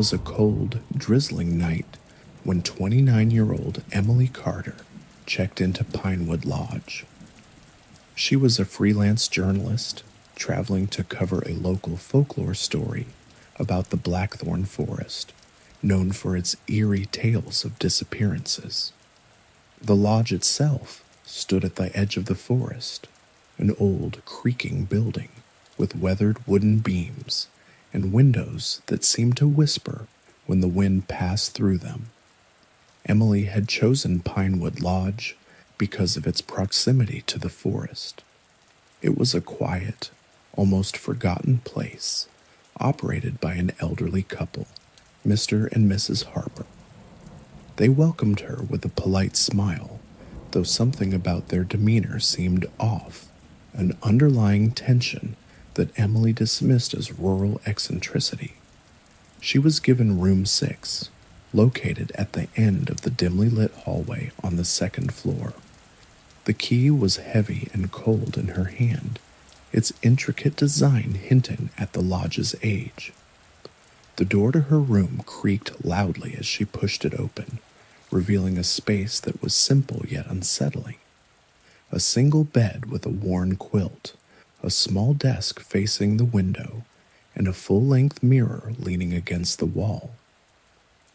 was a cold, drizzling night when 29-year-old Emily Carter checked into Pinewood Lodge. She was a freelance journalist traveling to cover a local folklore story about the Blackthorn Forest, known for its eerie tales of disappearances. The lodge itself stood at the edge of the forest, an old, creaking building with weathered wooden beams and windows that seemed to whisper when the wind passed through them. Emily had chosen Pinewood Lodge because of its proximity to the forest. It was a quiet, almost forgotten place operated by an elderly couple, Mr. and Mrs. Harper. They welcomed her with a polite smile, though something about their demeanor seemed off, an underlying tension that Emily dismissed as rural eccentricity. She was given room 6, located at the end of the dimly lit hallway on the second floor. The key was heavy and cold in her hand, its intricate design hinting at the lodge's age. The door to her room creaked loudly as she pushed it open, revealing a space that was simple yet unsettling. A single bed with a worn quilt, a small desk facing the window, and a full-length mirror leaning against the wall.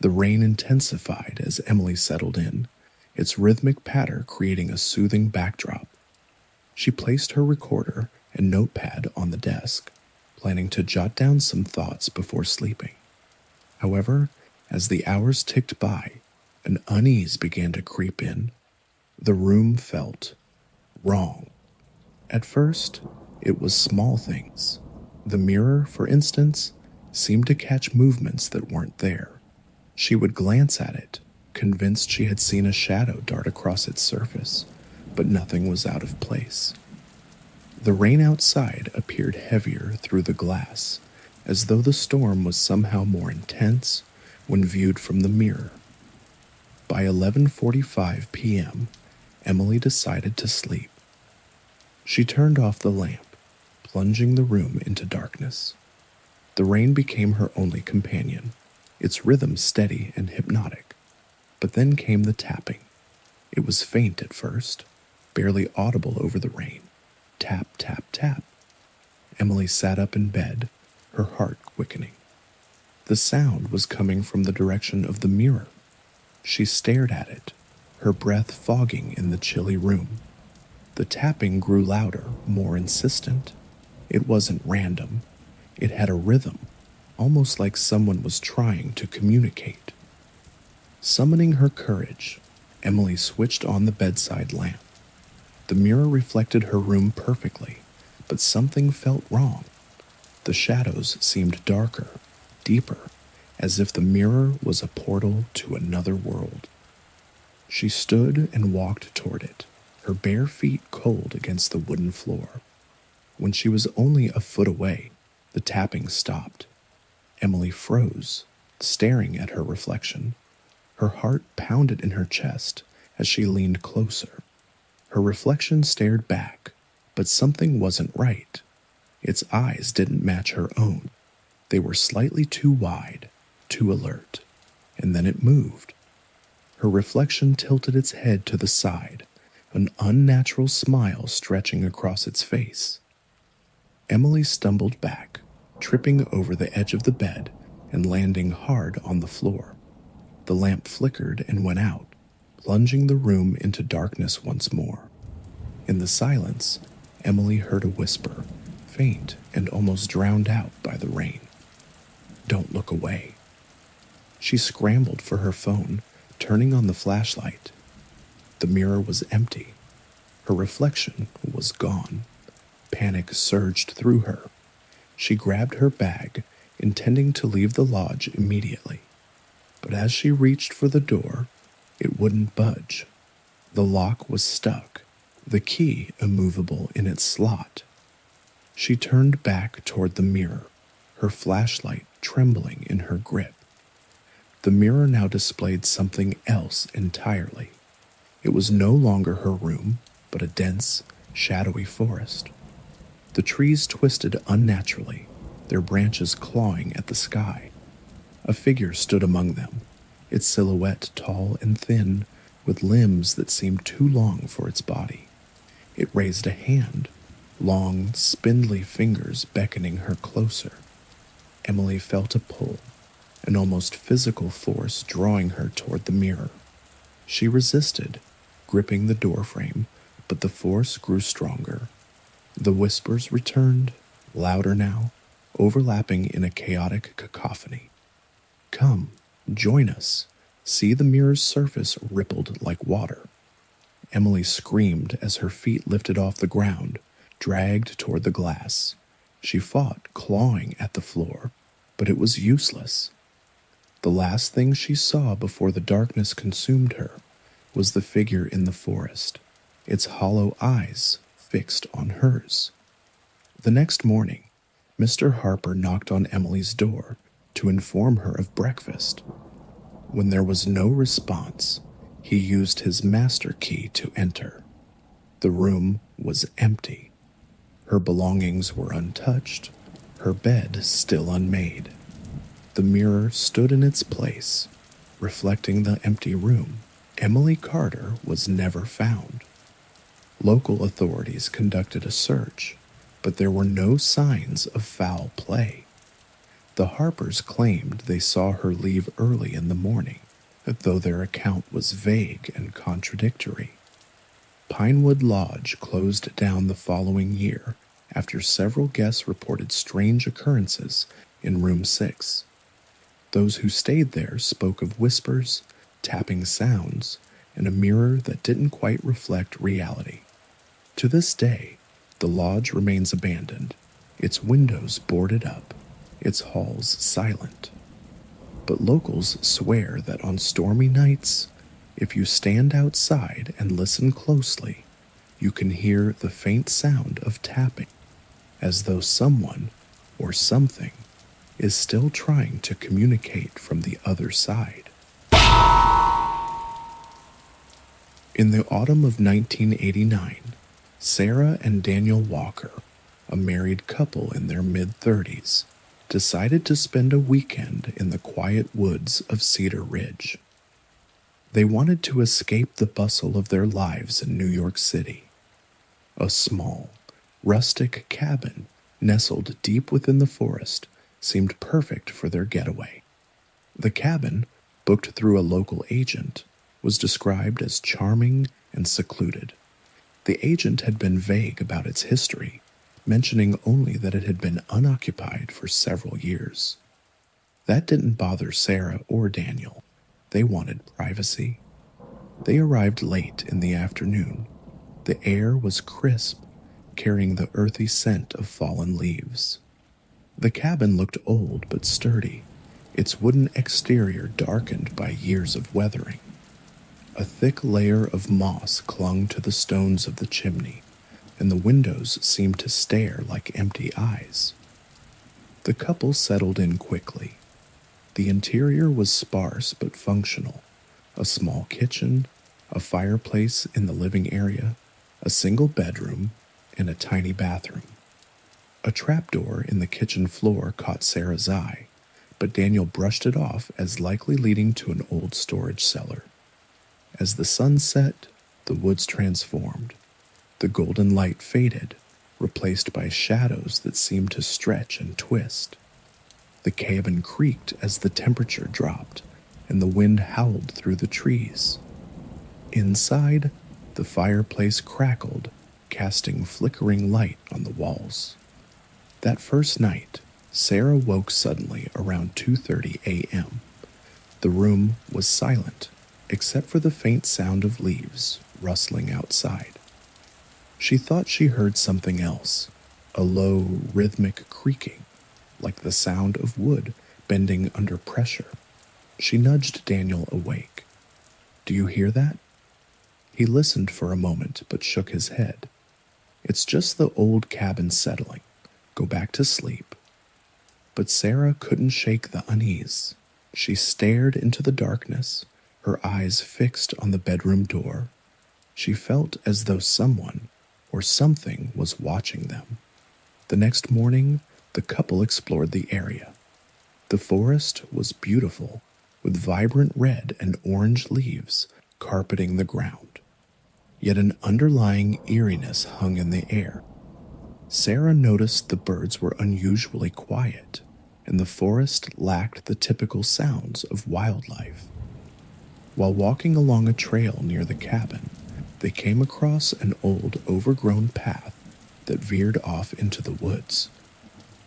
The rain intensified as Emily settled in, its rhythmic patter creating a soothing backdrop. She placed her recorder and notepad on the desk, planning to jot down some thoughts before sleeping. However, as the hours ticked by, an unease began to creep in. The room felt wrong. At first, it was small things. The mirror, for instance, seemed to catch movements that weren't there. She would glance at it, convinced she had seen a shadow dart across its surface, but nothing was out of place. The rain outside appeared heavier through the glass, as though the storm was somehow more intense when viewed from the mirror. By 11:45 p.m., Emily decided to sleep. She turned off the lamp, plunging the room into darkness. The rain became her only companion, its rhythm steady and hypnotic. But then came the tapping. It was faint at first, barely audible over the rain. Tap, tap, tap. Emily sat up in bed, her heart quickening. The sound was coming from the direction of the mirror. She stared at it, her breath fogging in the chilly room. The tapping grew louder, more insistent. It wasn't random. It had a rhythm, almost like someone was trying to communicate. Summoning her courage, Emily switched on the bedside lamp. The mirror reflected her room perfectly, but something felt wrong. The shadows seemed darker, deeper, as if the mirror was a portal to another world. She stood and walked toward it, her bare feet cold against the wooden floor. When she was only a foot away, the tapping stopped. Emily froze, staring at her reflection. Her heart pounded in her chest as she leaned closer. Her reflection stared back, but something wasn't right. Its eyes didn't match her own. They were slightly too wide, too alert, and then it moved. Her reflection tilted its head to the side, an unnatural smile stretching across its face. Emily stumbled back, tripping over the edge of the bed and landing hard on the floor. The lamp flickered and went out, plunging the room into darkness once more. In the silence, Emily heard a whisper, faint and almost drowned out by the rain. "Don't look away." She scrambled for her phone, turning on the flashlight. The mirror was empty. Her reflection was gone. Panic surged through her. She grabbed her bag, intending to leave the lodge immediately. But as she reached for the door, it wouldn't budge. The lock was stuck, the key immovable in its slot. She turned back toward the mirror, her flashlight trembling in her grip. The mirror now displayed something else entirely. It was no longer her room, but a dense, shadowy forest. The trees twisted unnaturally, their branches clawing at the sky. A figure stood among them, its silhouette tall and thin, with limbs that seemed too long for its body. It raised a hand, long, spindly fingers beckoning her closer. Emily felt a pull, an almost physical force drawing her toward the mirror. She resisted, gripping the doorframe, but the force grew stronger. The whispers returned, louder now, overlapping in a chaotic cacophony. Come, join us. See, the mirror's surface rippled like water. Emily screamed as her feet lifted off the ground, dragged toward the glass. She fought, clawing at the floor, but it was useless. The last thing she saw before the darkness consumed her was the figure in the forest, its hollow eyes fixed on hers. The next morning, Mr. Harper knocked on Emily's door to inform her of breakfast. When there was no response, he used his master key to enter. The room was empty. Her belongings were untouched, her bed still unmade. The mirror stood in its place, reflecting the empty room. Emily Carter was never found. Local authorities conducted a search, but there were no signs of foul play. The Harpers claimed they saw her leave early in the morning, though their account was vague and contradictory. Pinewood Lodge closed down the following year after several guests reported strange occurrences in room 6. Those who stayed there spoke of whispers, tapping sounds, and a mirror that didn't quite reflect reality. To this day, the lodge remains abandoned, its windows boarded up, its halls silent. But locals swear that on stormy nights, if you stand outside and listen closely, you can hear the faint sound of tapping, as though someone or something is still trying to communicate from the other side. In the autumn of 1989, Sarah and Daniel Walker, a married couple in their mid-30s, decided to spend a weekend in the quiet woods of Cedar Ridge. They wanted to escape the bustle of their lives in New York City. A small, rustic cabin nestled deep within the forest seemed perfect for their getaway. The cabin, booked through a local agent, was described as charming and secluded. The agent had been vague about its history, mentioning only that it had been unoccupied for several years. That didn't bother Sarah or Daniel. They wanted privacy. They arrived late in the afternoon. The air was crisp, carrying the earthy scent of fallen leaves. The cabin looked old but sturdy, its wooden exterior darkened by years of weathering. A thick layer of moss clung to the stones of the chimney, and the windows seemed to stare like empty eyes. The couple settled in quickly. The interior was sparse but functional. A small kitchen, a fireplace in the living area, a single bedroom, and a tiny bathroom. A trapdoor in the kitchen floor caught Sarah's eye, but Daniel brushed it off as likely leading to an old storage cellar. As the sun set, the woods transformed. The golden light faded, replaced by shadows that seemed to stretch and twist. The cabin creaked as the temperature dropped, and the wind howled through the trees. Inside, the fireplace crackled, casting flickering light on the walls. That first night, Sarah woke suddenly around 2:30 a.m. The room was silent, except for the faint sound of leaves rustling outside. She thought she heard something else, a low, rhythmic creaking, like the sound of wood bending under pressure. She nudged Daniel awake. "Do you hear that?" He listened for a moment but shook his head. "It's just the old cabin settling. Go back to sleep." But Sarah couldn't shake the unease. She stared into the darkness, her eyes fixed on the bedroom door. She felt as though someone or something was watching them. The next morning, the couple explored the area. The forest was beautiful, with vibrant red and orange leaves carpeting the ground. Yet an underlying eeriness hung in the air. Sarah noticed the birds were unusually quiet, and the forest lacked the typical sounds of wildlife. While walking along a trail near the cabin, they came across an old, overgrown path that veered off into the woods.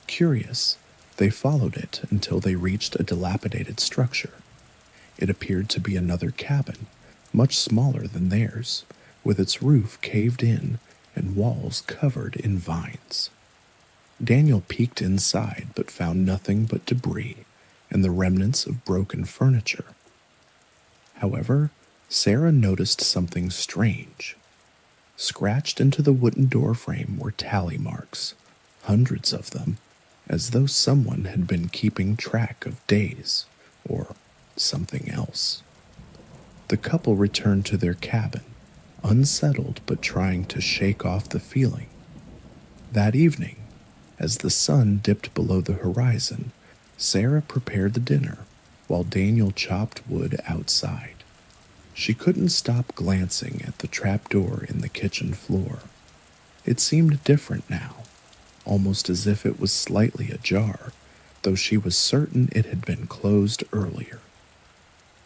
Curious, they followed it until they reached a dilapidated structure. It appeared to be another cabin, much smaller than theirs, with its roof caved in and walls covered in vines. Daniel peeked inside but found nothing but debris and the remnants of broken furniture. However, Sarah noticed something strange. Scratched into the wooden doorframe were tally marks, hundreds of them, as though someone had been keeping track of days, or something else. The couple returned to their cabin, unsettled but trying to shake off the feeling. That evening, as the sun dipped below the horizon, Sarah prepared the dinner while Daniel chopped wood outside. She couldn't stop glancing at the trapdoor in the kitchen floor. It seemed different now, almost as if it was slightly ajar, though she was certain it had been closed earlier.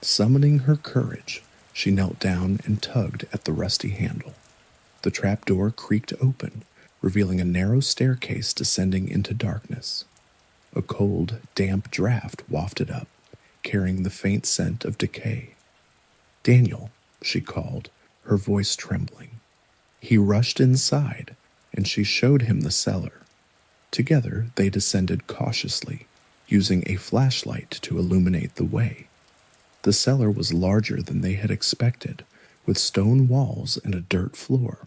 Summoning her courage, she knelt down and tugged at the rusty handle. The trapdoor creaked open, revealing a narrow staircase descending into darkness. A cold, damp draft wafted up, carrying the faint scent of decay. "Daniel," she called, her voice trembling. He rushed inside, and she showed him the cellar. Together they descended cautiously, using a flashlight to illuminate the way. The cellar was larger than they had expected, with stone walls and a dirt floor.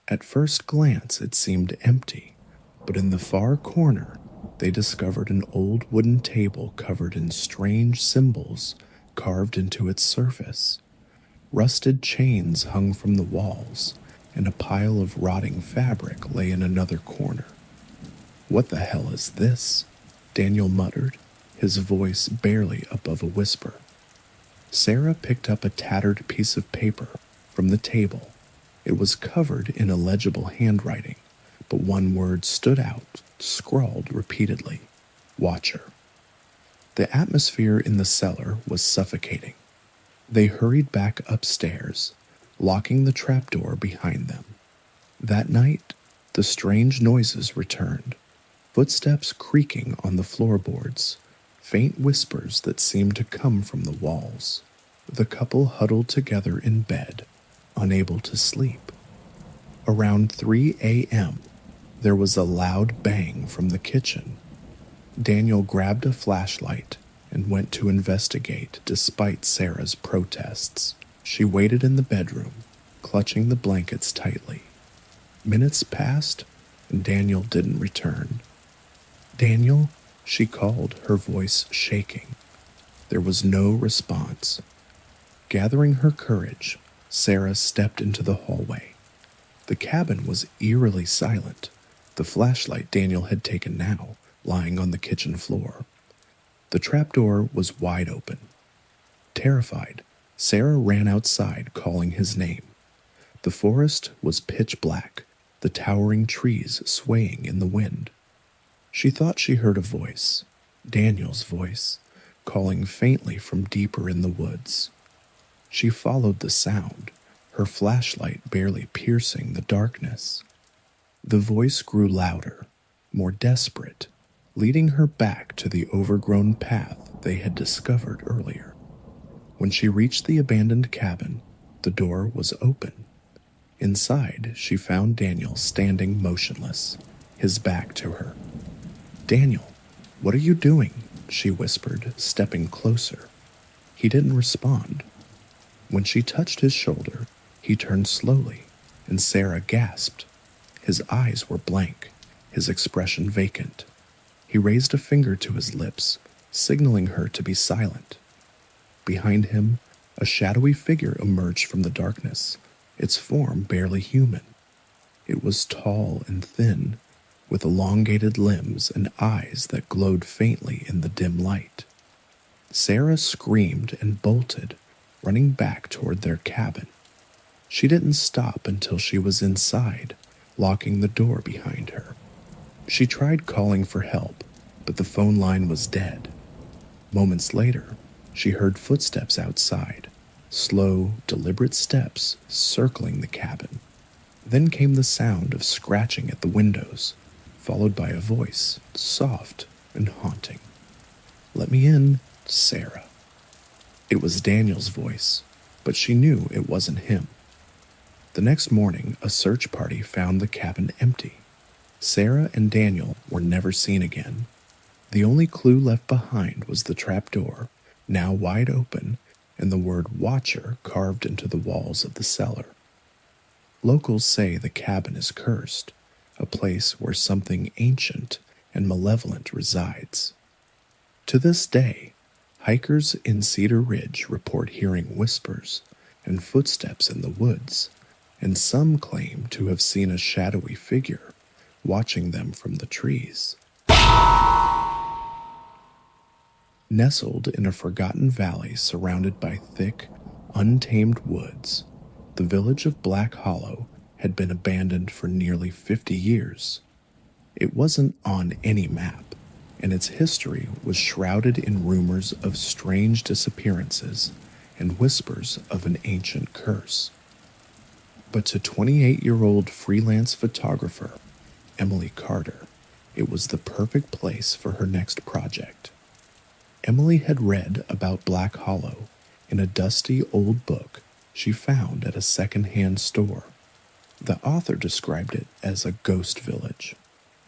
At first glance it seemed empty, but in the far corner they discovered an old wooden table covered in strange symbols carved into its surface. Rusted chains hung from the walls, and a pile of rotting fabric lay in another corner. "What the hell is this?" Daniel muttered, his voice barely above a whisper. Sarah picked up a tattered piece of paper from the table. It was covered in illegible handwriting, but one word stood out, scrawled repeatedly: "Watcher." The atmosphere in the cellar was suffocating. They hurried back upstairs, locking the trapdoor behind them. That night, the strange noises returned, footsteps creaking on the floorboards, faint whispers that seemed to come from the walls. The couple huddled together in bed, unable to sleep. Around 3 a.m., there was a loud bang from the kitchen. Daniel grabbed a flashlight and went to investigate despite Sarah's protests. She waited in the bedroom, clutching the blankets tightly. Minutes passed, and Daniel didn't return. "Daniel?" she called, her voice shaking. There was no response. Gathering her courage, Sarah stepped into the hallway. The cabin was eerily silent, the flashlight Daniel had taken now lying on the kitchen floor. The trapdoor was wide open. Terrified, Sarah ran outside, calling his name. The forest was pitch black, the towering trees swaying in the wind. She thought she heard a voice, Daniel's voice, calling faintly from deeper in the woods. She followed the sound, her flashlight barely piercing the darkness. The voice grew louder, more desperate, leading her back to the overgrown path they had discovered earlier. When she reached the abandoned cabin, the door was open. Inside, she found Daniel standing motionless, his back to her. "Daniel, what are you doing?" she whispered, stepping closer. He didn't respond. When she touched his shoulder, he turned slowly, and Sarah gasped. His eyes were blank, his expression vacant. He raised a finger to his lips, signaling her to be silent. Behind him, a shadowy figure emerged from the darkness, its form barely human. It was tall and thin, with elongated limbs and eyes that glowed faintly in the dim light. Sarah screamed and bolted, running back toward their cabin. She didn't stop until she was inside, locking the door behind her. She tried calling for help, but the phone line was dead. Moments later, she heard footsteps outside, slow, deliberate steps circling the cabin. Then came the sound of scratching at the windows, followed by a voice, soft and haunting. "Let me in, Sarah." It was Daniel's voice, but she knew it wasn't him. The next morning, a search party found the cabin empty. Sarah and Daniel were never seen again. The only clue left behind was the trapdoor, now wide open, and the word "Watcher" carved into the walls of the cellar. Locals say the cabin is cursed, a place where something ancient and malevolent resides. To this day, hikers in Cedar Ridge report hearing whispers and footsteps in the woods, and some claim to have seen a shadowy figure watching them from the trees. Nestled in a forgotten valley surrounded by thick, untamed woods, the village of Black Hollow had been abandoned for nearly 50 years. It wasn't on any map, and its history was shrouded in rumors of strange disappearances and whispers of an ancient curse. But to 28-year-old freelance photographer Emily Carter, it was the perfect place for her next project. Emily had read about Black Hollow in a dusty old book she found at a second-hand store. The author described it as a ghost village,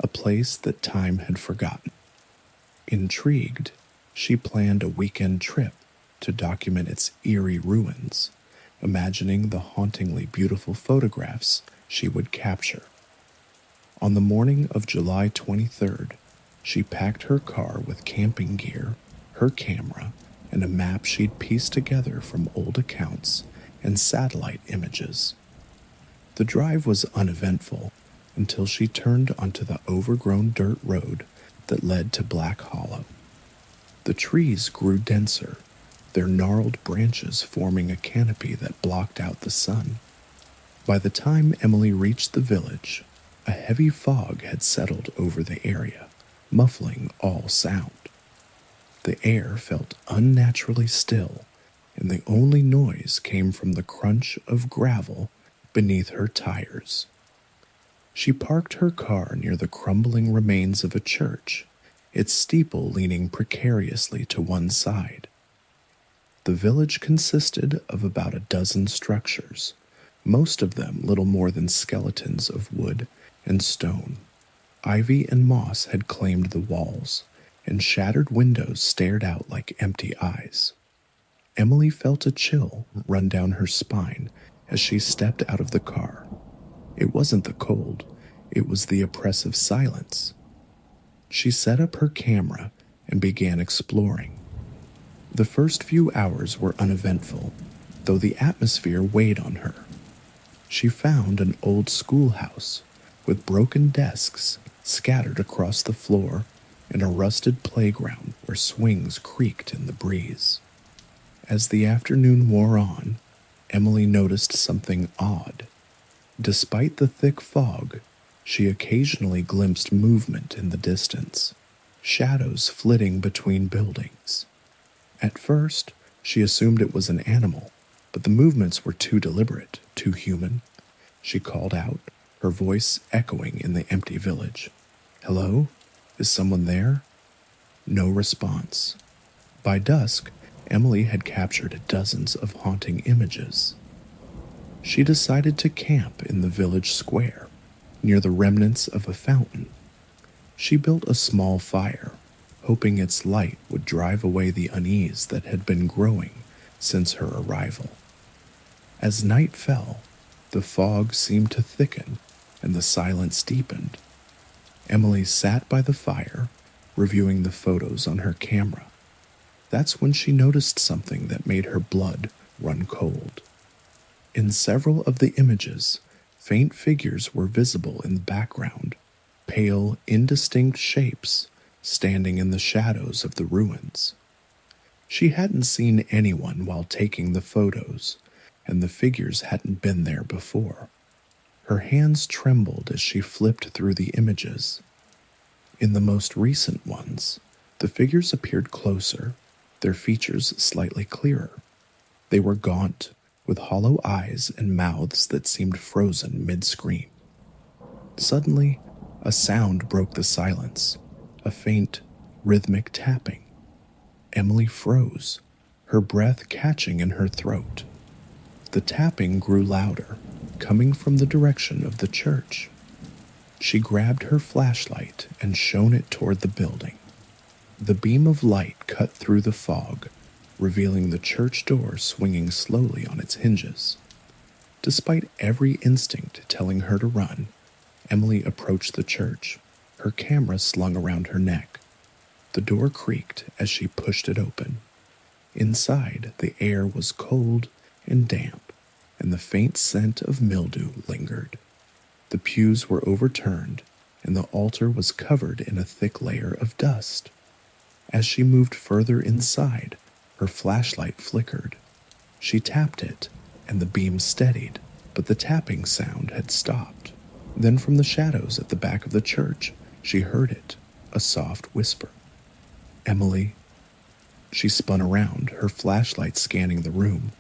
a place that time had forgotten. Intrigued, she planned a weekend trip to document its eerie ruins, imagining the hauntingly beautiful photographs she would capture. On the morning of July 23rd, she packed her car with camping gear, her camera, and a map she'd pieced together from old accounts and satellite images. The drive was uneventful until she turned onto the overgrown dirt road that led to Black Hollow. The trees grew denser, their gnarled branches forming a canopy that blocked out the sun. By the time Emily reached the village, a heavy fog had settled over the area, muffling all sound. The air felt unnaturally still, and the only noise came from the crunch of gravel beneath her tires. She parked her car near the crumbling remains of a church, its steeple leaning precariously to one side. The village consisted of about a dozen structures, most of them little more than skeletons of wood and stone. Ivy and moss had claimed the walls, and shattered windows stared out like empty eyes. Emily felt a chill run down her spine as she stepped out of the car. It wasn't the cold, it was the oppressive silence. She set up her camera and began exploring. The first few hours were uneventful, though the atmosphere weighed on her. She found an old schoolhouse with broken desks scattered across the floor and a rusted playground where swings creaked in the breeze. As the afternoon wore on, Emily noticed something odd. Despite the thick fog, she occasionally glimpsed movement in the distance, shadows flitting between buildings. At first, she assumed it was an animal, but the movements were too deliberate, too human. She called out, her voice echoing in the empty village. "Hello? Is someone there?" No response. By dusk, Emily had captured dozens of haunting images. She decided to camp in the village square, near the remnants of a fountain. She built a small fire, hoping its light would drive away the unease that had been growing since her arrival. As night fell, the fog seemed to thicken and the silence deepened. Emily sat by the fire, reviewing the photos on her camera. That's when she noticed something that made her blood run cold. In several of the images, faint figures were visible in the background, pale, indistinct shapes standing in the shadows of the ruins. She hadn't seen anyone while taking the photos, and the figures hadn't been there before. Her hands trembled as she flipped through the images. In the most recent ones, the figures appeared closer, their features slightly clearer. They were gaunt, with hollow eyes and mouths that seemed frozen mid-scream. Suddenly, a sound broke the silence, a faint, rhythmic tapping. Emily froze, her breath catching in her throat. The tapping grew louder, coming from the direction of the church. She grabbed her flashlight and shone it toward the building. The beam of light cut through the fog, revealing the church door swinging slowly on its hinges. Despite every instinct telling her to run, Emily approached the church, her camera slung around her neck. The door creaked as she pushed it open. Inside, the air was cold and damp, and the faint scent of mildew lingered. The pews were overturned, and the altar was covered in a thick layer of dust. As she moved further inside, her flashlight flickered. She tapped it, and the beam steadied, but the tapping sound had stopped. Then from the shadows at the back of the church, she heard it, a soft whisper. "Emily." She spun around, her flashlight scanning the room.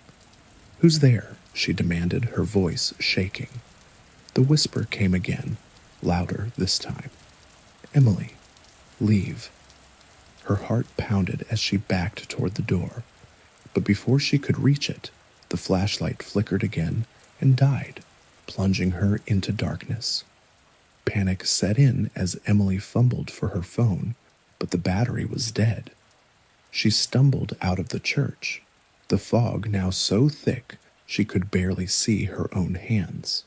"Who's there?" she demanded, her voice shaking. The whisper came again, louder this time. "Emily, leave." Her heart pounded as she backed toward the door, but before she could reach it, the flashlight flickered again and died, plunging her into darkness. Panic set in as Emily fumbled for her phone, but the battery was dead. She stumbled out of the church, the fog now so thick she could barely see her own hands.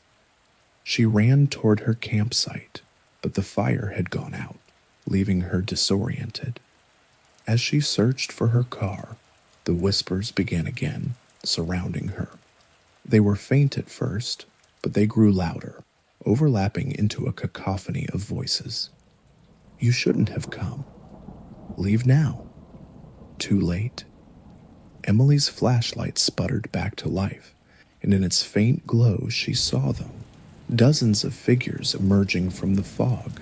She ran toward her campsite, but the fire had gone out, leaving her disoriented. As she searched for her car, the whispers began again, surrounding her. They were faint at first, but they grew louder, overlapping into a cacophony of voices. "You shouldn't have come. Leave now." Too late. Emily's flashlight sputtered back to life, and in its faint glow she saw them. Dozens of figures emerging from the fog.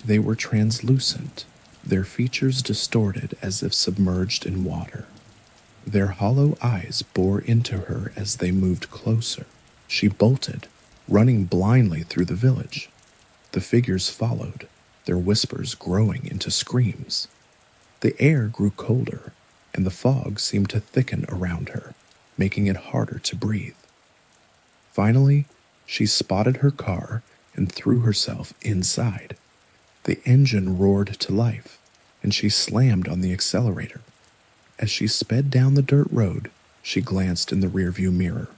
They were translucent, their features distorted as if submerged in water. Their hollow eyes bore into her as they moved closer. She bolted, running blindly through the village. The figures followed, their whispers growing into screams. The air grew colder, and the fog seemed to thicken around her, making it harder to breathe. Finally, she spotted her car and threw herself inside. The engine roared to life, and she slammed on the accelerator. As she sped down the dirt road, she glanced in the rearview mirror.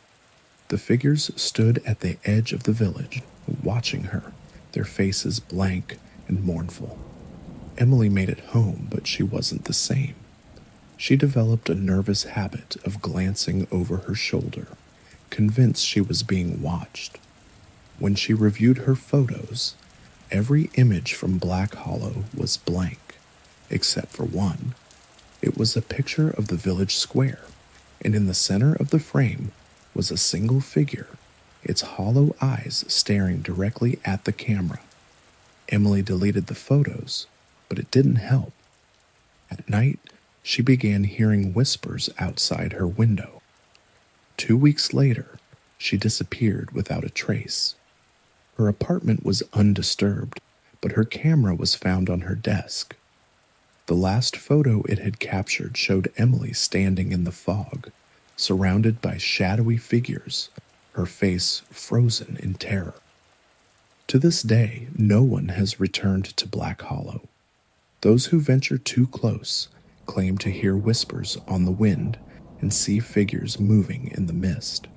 The figures stood at the edge of the village, watching her, their faces blank and mournful. Emily made it home, but she wasn't the same. She developed a nervous habit of glancing over her shoulder, convinced she was being watched. When she reviewed her photos, every image from Black Hollow was blank, except for one. It was a picture of the village square, and in the center of the frame was a single figure, its hollow eyes staring directly at the camera. Emily deleted the photos, but it didn't help. At night, she began hearing whispers outside her window. 2 weeks later, she disappeared without a trace. Her apartment was undisturbed, but her camera was found on her desk. The last photo it had captured showed Emily standing in the fog, surrounded by shadowy figures, her face frozen in terror. To this day, no one has returned to Black Hollow. Those who venture too close claim to hear whispers on the wind and see figures moving in the mist.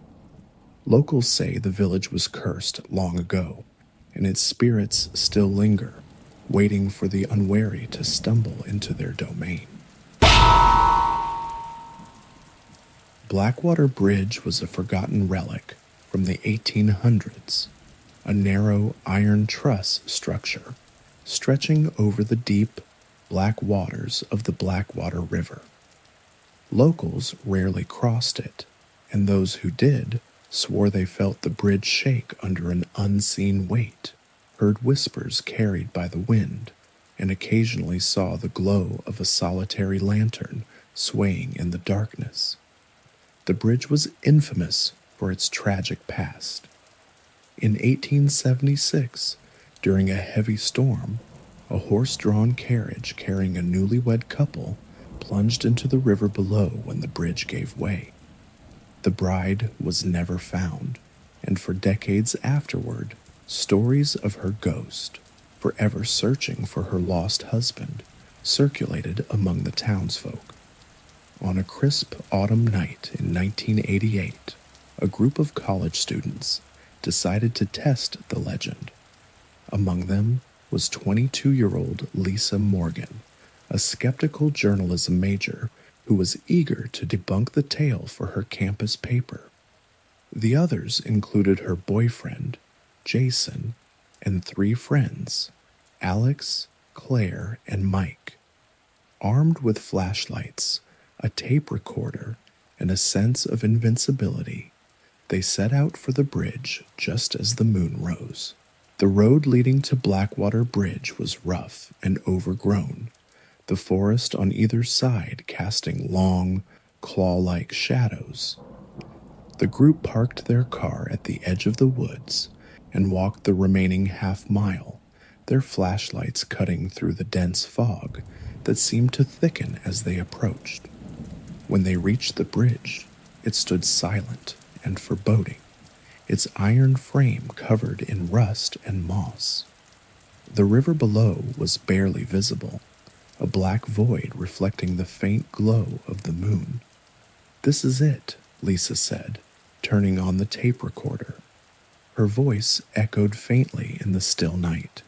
Locals say the village was cursed long ago, and its spirits still linger, waiting for the unwary to stumble into their domain. Blackwater Bridge was a forgotten relic from the 1800s, a narrow iron truss structure stretching over the deep, black waters of the Blackwater River. Locals rarely crossed it, and those who did swore they felt the bridge shake under an unseen weight, heard whispers carried by the wind, and occasionally saw the glow of a solitary lantern swaying in the darkness. The bridge was infamous for its tragic past. In 1876, during a heavy storm, a horse-drawn carriage carrying a newlywed couple plunged into the river below when the bridge gave way. The bride was never found, and for decades afterward, stories of her ghost, forever searching for her lost husband, circulated among the townsfolk. On a crisp autumn night in 1988, a group of college students decided to test the legend. Among them was 22-year-old Lisa Morgan, a skeptical journalism major who was eager to debunk the tale for her campus paper. The others included her boyfriend, Jason, and 3 friends, Alex, Claire, and Mike. Armed with flashlights, a tape recorder, and a sense of invincibility, they set out for the bridge just as the moon rose. The road leading to Blackwater Bridge was rough and overgrown, the forest on either side casting long, claw-like shadows. The group parked their car at the edge of the woods and walked the remaining half-mile, their flashlights cutting through the dense fog that seemed to thicken as they approached. When they reached the bridge, it stood silent and foreboding, its iron frame covered in rust and moss. The river below was barely visible, a black void reflecting the faint glow of the moon. "This is it," Lisa said, turning on the tape recorder. Her voice echoed faintly in the still night.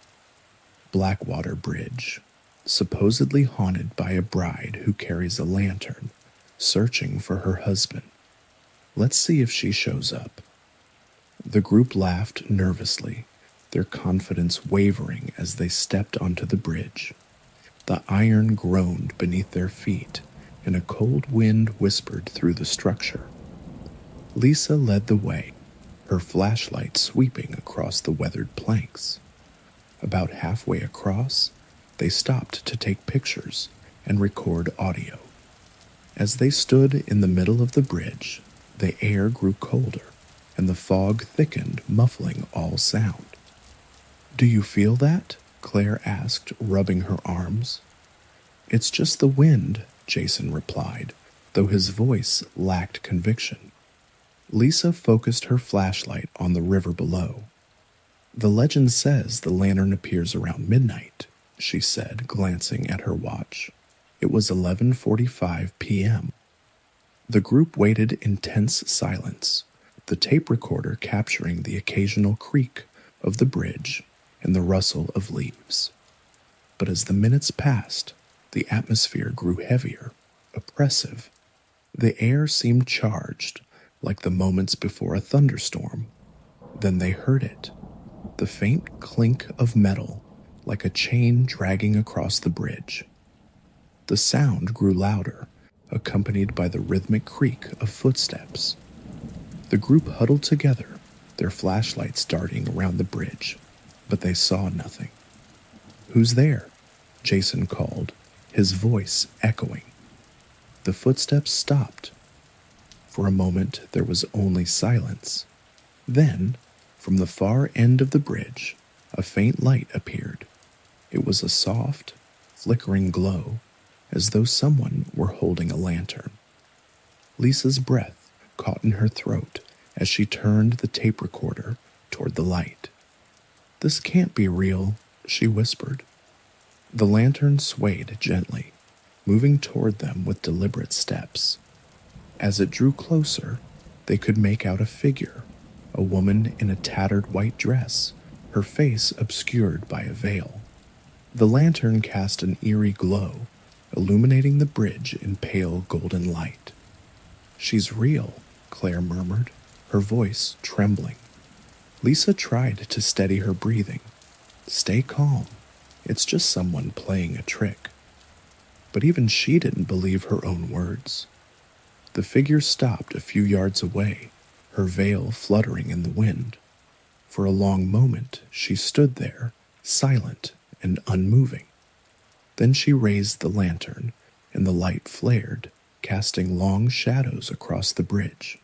Blackwater Bridge, supposedly haunted by a bride who carries a lantern, searching for her husband. Let's see if she shows up. The group laughed nervously, their confidence wavering as they stepped onto the bridge. The iron groaned beneath their feet, and a cold wind whispered through the structure. Lisa led the way, her flashlight sweeping across the weathered planks. About halfway across, they stopped to take pictures and record audio. As they stood in the middle of the bridge, the air grew colder, and the fog thickened, muffling all sound. "Do you feel that?" Claire asked, rubbing her arms. "It's just the wind," Jason replied, though his voice lacked conviction. Lisa focused her flashlight on the river below. "The legend says the lantern appears around midnight," she said, glancing at her watch. It was 11:45 p.m. The group waited in tense silence, the tape recorder capturing the occasional creak of the bridge and the rustle of leaves. But as the minutes passed, the atmosphere grew heavier, oppressive. The air seemed charged, like the moments before a thunderstorm. Then they heard it, the faint clink of metal, like a chain dragging across the bridge. The sound grew louder, accompanied by the rhythmic creak of footsteps. The group huddled together, their flashlights darting around the bridge, but they saw nothing. "Who's there?" Jason called, his voice echoing. The footsteps stopped. For a moment there was only silence. Then, from the far end of the bridge, a faint light appeared. It was a soft, flickering glow, as though someone were holding a lantern. Lisa's breath caught in her throat as she turned the tape recorder toward the light. "This can't be real," she whispered. The lantern swayed gently, moving toward them with deliberate steps. As it drew closer, they could make out a figure, a woman in a tattered white dress, her face obscured by a veil. The lantern cast an eerie glow, illuminating the bridge in pale golden light. "She's real," Claire murmured, her voice trembling. Lisa tried to steady her breathing. "Stay calm. It's just someone playing a trick. But even she didn't believe her own words. The figure stopped a few yards away, her veil fluttering in the wind. For a long moment, she stood there, silent and unmoving. Then she raised the lantern, and the light flared, casting long shadows across the bridge.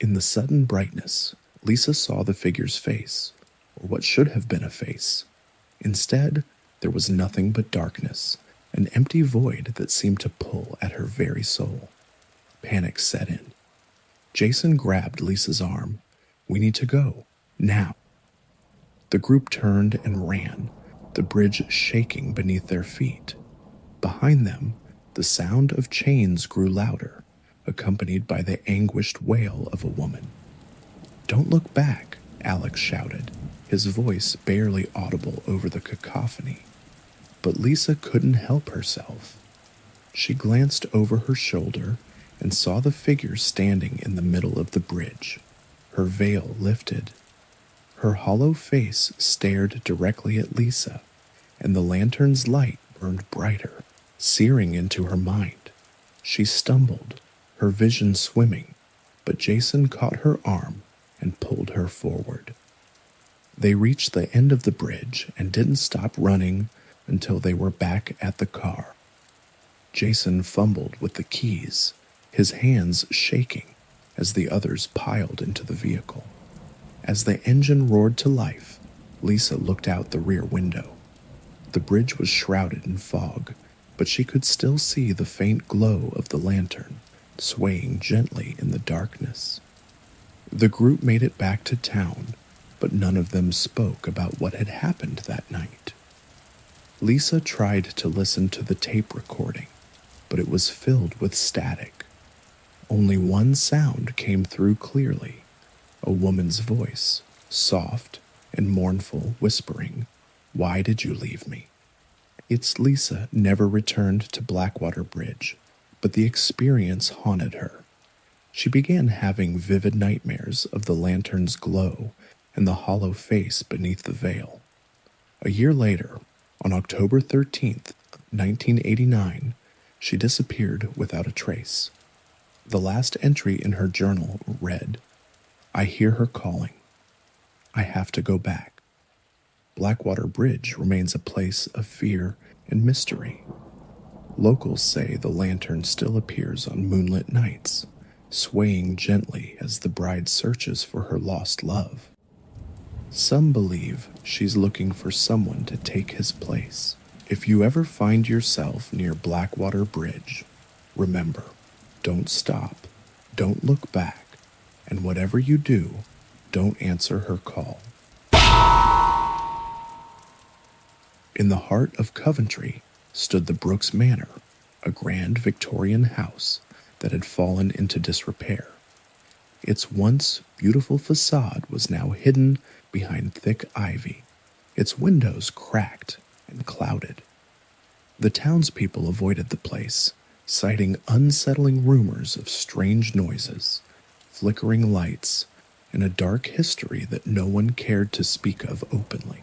In the sudden brightness, Lisa saw the figure's face, or what should have been a face. Instead, there was nothing but darkness, an empty void that seemed to pull at her very soul. Panic set in. Jason grabbed Lisa's arm. "We need to go. Now." The group turned and ran, the bridge shaking beneath their feet. Behind them, the sound of chains grew louder, accompanied by the anguished wail of a woman. "Don't look back," Alex shouted, his voice barely audible over the cacophony. But Lisa couldn't help herself. She glanced over her shoulder and saw the figure standing in the middle of the bridge, her veil lifted. Her hollow face stared directly at Lisa, and the lantern's light burned brighter, searing into her mind. She stumbled, her vision swimming, but Jason caught her arm and pulled her forward. They reached the end of the bridge and didn't stop running until they were back at the car. Jason fumbled with the keys, his hands shaking as the others piled into the vehicle. As the engine roared to life, Lisa looked out the rear window. The bridge was shrouded in fog, but she could still see the faint glow of the lantern, swaying gently in the darkness. The group made it back to town, but none of them spoke about what had happened that night. Lisa tried to listen to the tape recording, but it was filled with static. Only one sound came through clearly, a woman's voice, soft and mournful, whispering, "Why did you leave me?" It's Lisa never returned to Blackwater Bridge, but the experience haunted her. She began having vivid nightmares of the lantern's glow and the hollow face beneath the veil. A year later, on October 13th, 1989, she disappeared without a trace. The last entry in her journal read, "I hear her calling. I have to go back." Blackwater Bridge remains a place of fear and mystery. Locals say the lantern still appears on moonlit nights, swaying gently as the bride searches for her lost love. Some believe she's looking for someone to take his place. If you ever find yourself near Blackwater Bridge, remember, don't stop, don't look back, and whatever you do, don't answer her call. In the heart of Coventry stood the Brooks Manor, a grand Victorian house that had fallen into disrepair. Its once beautiful facade was now hidden behind thick ivy, its windows cracked and clouded. The townspeople avoided the place, citing unsettling rumors of strange noises, flickering lights, and a dark history that no one cared to speak of openly.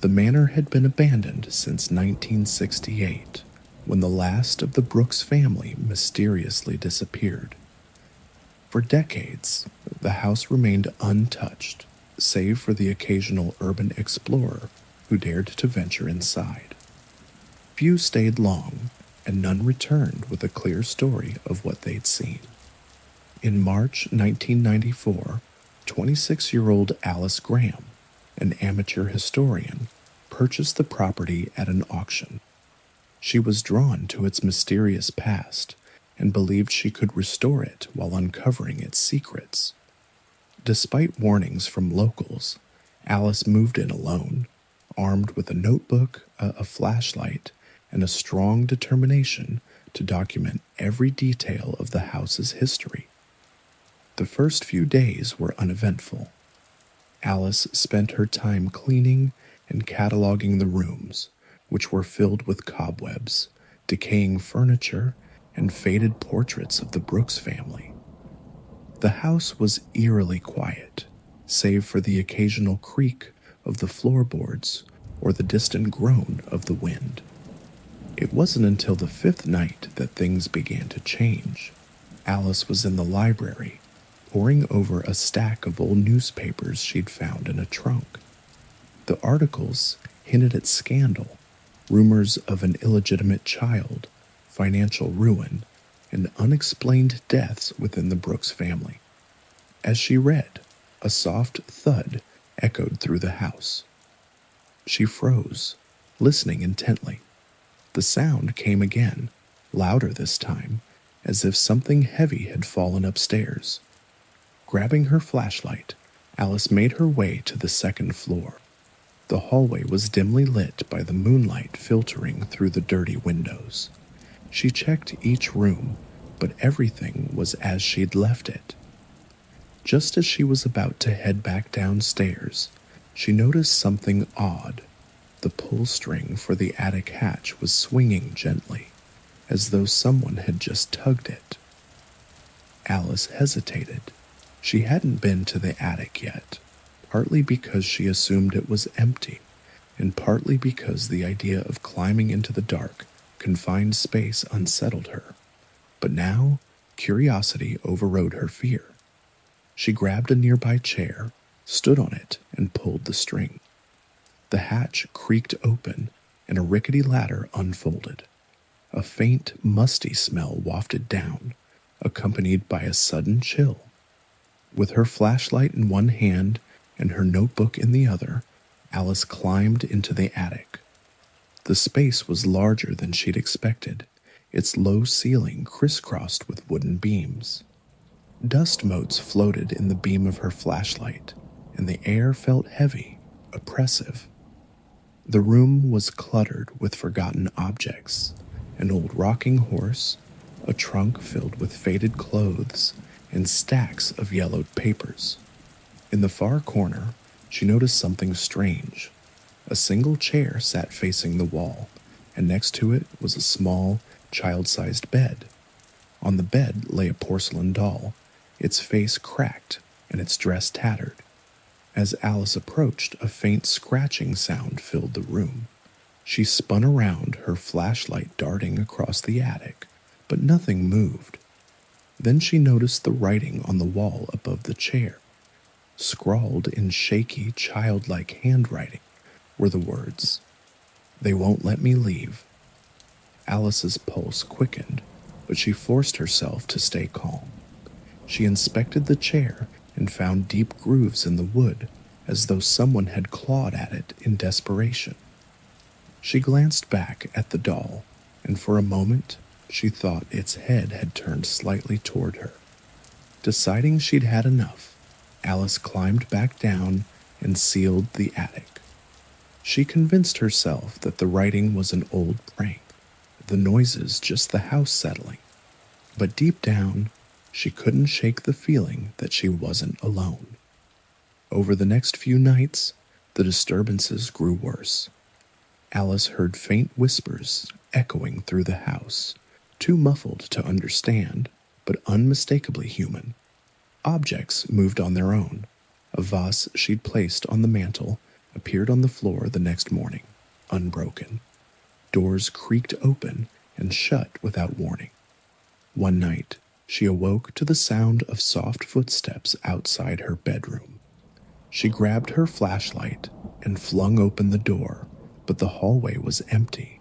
The manor had been abandoned since 1968, when the last of the Brooks family mysteriously disappeared. For decades, the house remained untouched, save for the occasional urban explorer who dared to venture inside. Few stayed long, and none returned with a clear story of what they'd seen. In March 1994, 26-year-old Alice Graham, an amateur historian, purchased the property at an auction. She was drawn to its mysterious past and believed she could restore it while uncovering its secrets. Despite warnings from locals, Alice moved in alone, armed with a notebook, a flashlight, and a strong determination to document every detail of the house's history. The first few days were uneventful. Alice spent her time cleaning and cataloging the rooms, which were filled with cobwebs, decaying furniture, and faded portraits of the Brooks family. The house was eerily quiet, save for the occasional creak of the floorboards or the distant groan of the wind. It wasn't until the fifth night that things began to change. Alice was in the library, poring over a stack of old newspapers she'd found in a trunk. The articles hinted at scandal, rumors of an illegitimate child, financial ruin, and unexplained deaths within the Brooks family. As she read, a soft thud echoed through the house. She froze, listening intently. The sound came again, louder this time, as if something heavy had fallen upstairs. Grabbing her flashlight, Alice made her way to the second floor. The hallway was dimly lit by the moonlight filtering through the dirty windows. She checked each room, but everything was as she'd left it. Just as she was about to head back downstairs, she noticed something odd. The pull string for the attic hatch was swinging gently, as though someone had just tugged it. Alice hesitated. She hadn't been to the attic yet, partly because she assumed it was empty, and partly because the idea of climbing into the dark, confined space unsettled her. But now, curiosity overrode her fear. She grabbed a nearby chair, stood on it, and pulled the string. The hatch creaked open, and a rickety ladder unfolded. A faint, musty smell wafted down, accompanied by a sudden chill. With her flashlight in one hand and her notebook in the other, Alice climbed into the attic. The space was larger than she'd expected, its low ceiling crisscrossed with wooden beams. Dust motes floated in the beam of her flashlight, and the air felt heavy, oppressive. The room was cluttered with forgotten objects, an old rocking horse, a trunk filled with faded clothes, and stacks of yellowed papers. In the far corner, she noticed something strange. A single chair sat facing the wall, and next to it was a small, child-sized bed. On the bed lay a porcelain doll, its face cracked and its dress tattered. As Alice approached, a faint scratching sound filled the room. She spun around, her flashlight darting across the attic, but nothing moved. Then she noticed the writing on the wall above the chair. Scrawled in shaky, childlike handwriting were the words, "They won't let me leave." Alice's pulse quickened, but she forced herself to stay calm. She inspected the chair and found deep grooves in the wood, as though someone had clawed at it in desperation. She glanced back at the doll, and for a moment she thought its head had turned slightly toward her. Deciding she'd had enough, Alice climbed back down and sealed the attic. She convinced herself that the writing was an old prank, the noises just the house settling. But deep down, she couldn't shake the feeling that she wasn't alone. Over the next few nights, the disturbances grew worse. Alice heard faint whispers echoing through the house, too muffled to understand, but unmistakably human. Objects moved on their own. A vase she'd placed on the mantel appeared on the floor the next morning, unbroken. Doors creaked open and shut without warning. One night, she awoke to the sound of soft footsteps outside her bedroom. She grabbed her flashlight and flung open the door, but the hallway was empty.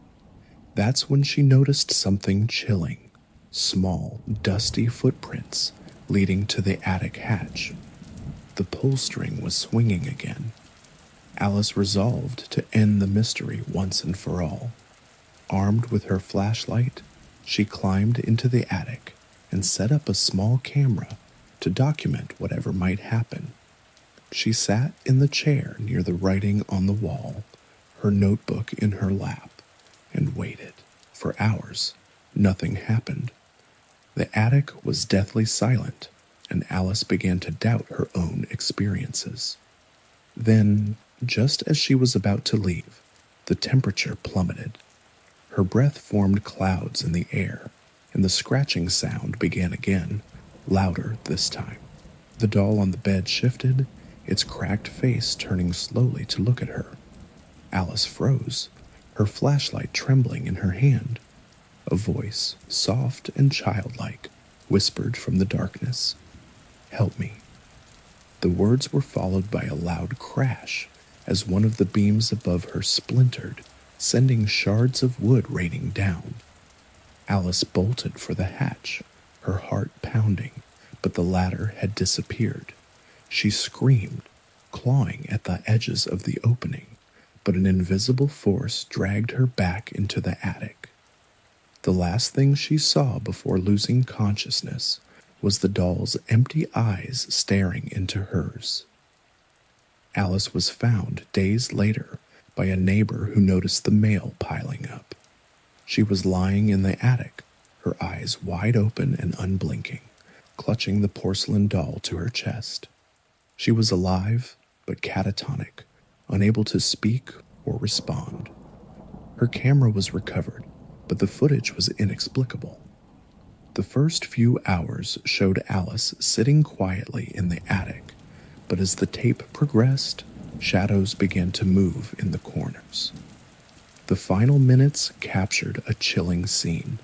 That's when she noticed something chilling, small, dusty footprints leading to the attic hatch. The pull string was swinging again. Alice resolved to end the mystery once and for all. Armed with her flashlight, she climbed into the attic and set up a small camera to document whatever might happen. She sat in the chair near the writing on the wall, her notebook in her lap, and waited. For hours, nothing happened. The attic was deathly silent, and Alice began to doubt her own experiences. Then, just as she was about to leave, the temperature plummeted. Her breath formed clouds in the air, and the scratching sound began again, louder this time. The doll on the bed shifted, its cracked face turning slowly to look at her. Alice froze, her flashlight trembling in her hand. A voice, soft and childlike, whispered from the darkness, "Help me." The words were followed by a loud crash as one of the beams above her splintered, sending shards of wood raining down. Alice bolted for the hatch, her heart pounding, but the ladder had disappeared. She screamed, clawing at the edges of the opening, but an invisible force dragged her back into the attic. The last thing she saw before losing consciousness was the doll's empty eyes staring into hers. Alice was found days later by a neighbor who noticed the mail piling up. She was lying in the attic, her eyes wide open and unblinking, clutching the porcelain doll to her chest. She was alive, but catatonic, unable to speak or respond. Her camera was recovered, but the footage was inexplicable. The first few hours showed Alice sitting quietly in the attic, but as the tape progressed, shadows began to move in the corners. The final minutes captured a chilling scene.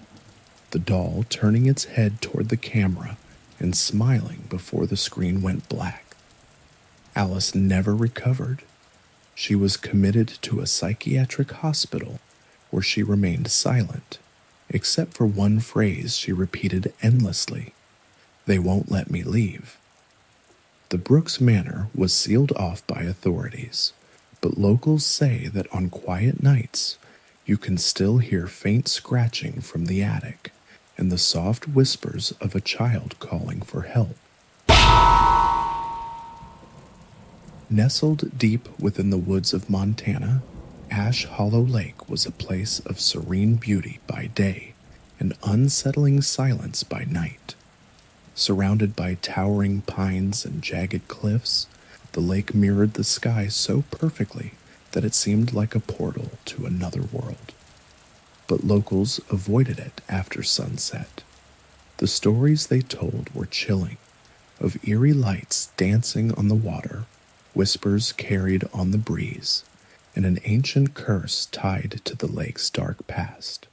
The doll turning its head toward the camera and smiling before the screen went black. Alice never recovered. She was committed to a psychiatric hospital where she remained silent, except for one phrase she repeated endlessly, "They won't let me leave." The Brooks Manor was sealed off by authorities, but locals say that on quiet nights, you can still hear faint scratching from the attic and the soft whispers of a child calling for help. Nestled deep within the woods of Montana, Ash Hollow Lake was a place of serene beauty by day and unsettling silence by night. Surrounded by towering pines and jagged cliffs, the lake mirrored the sky so perfectly that it seemed like a portal to another world. But locals avoided it after sunset. The stories they told were chilling, of eerie lights dancing on the water, whispers carried on the breeze, and an ancient curse tied to the lake's dark past.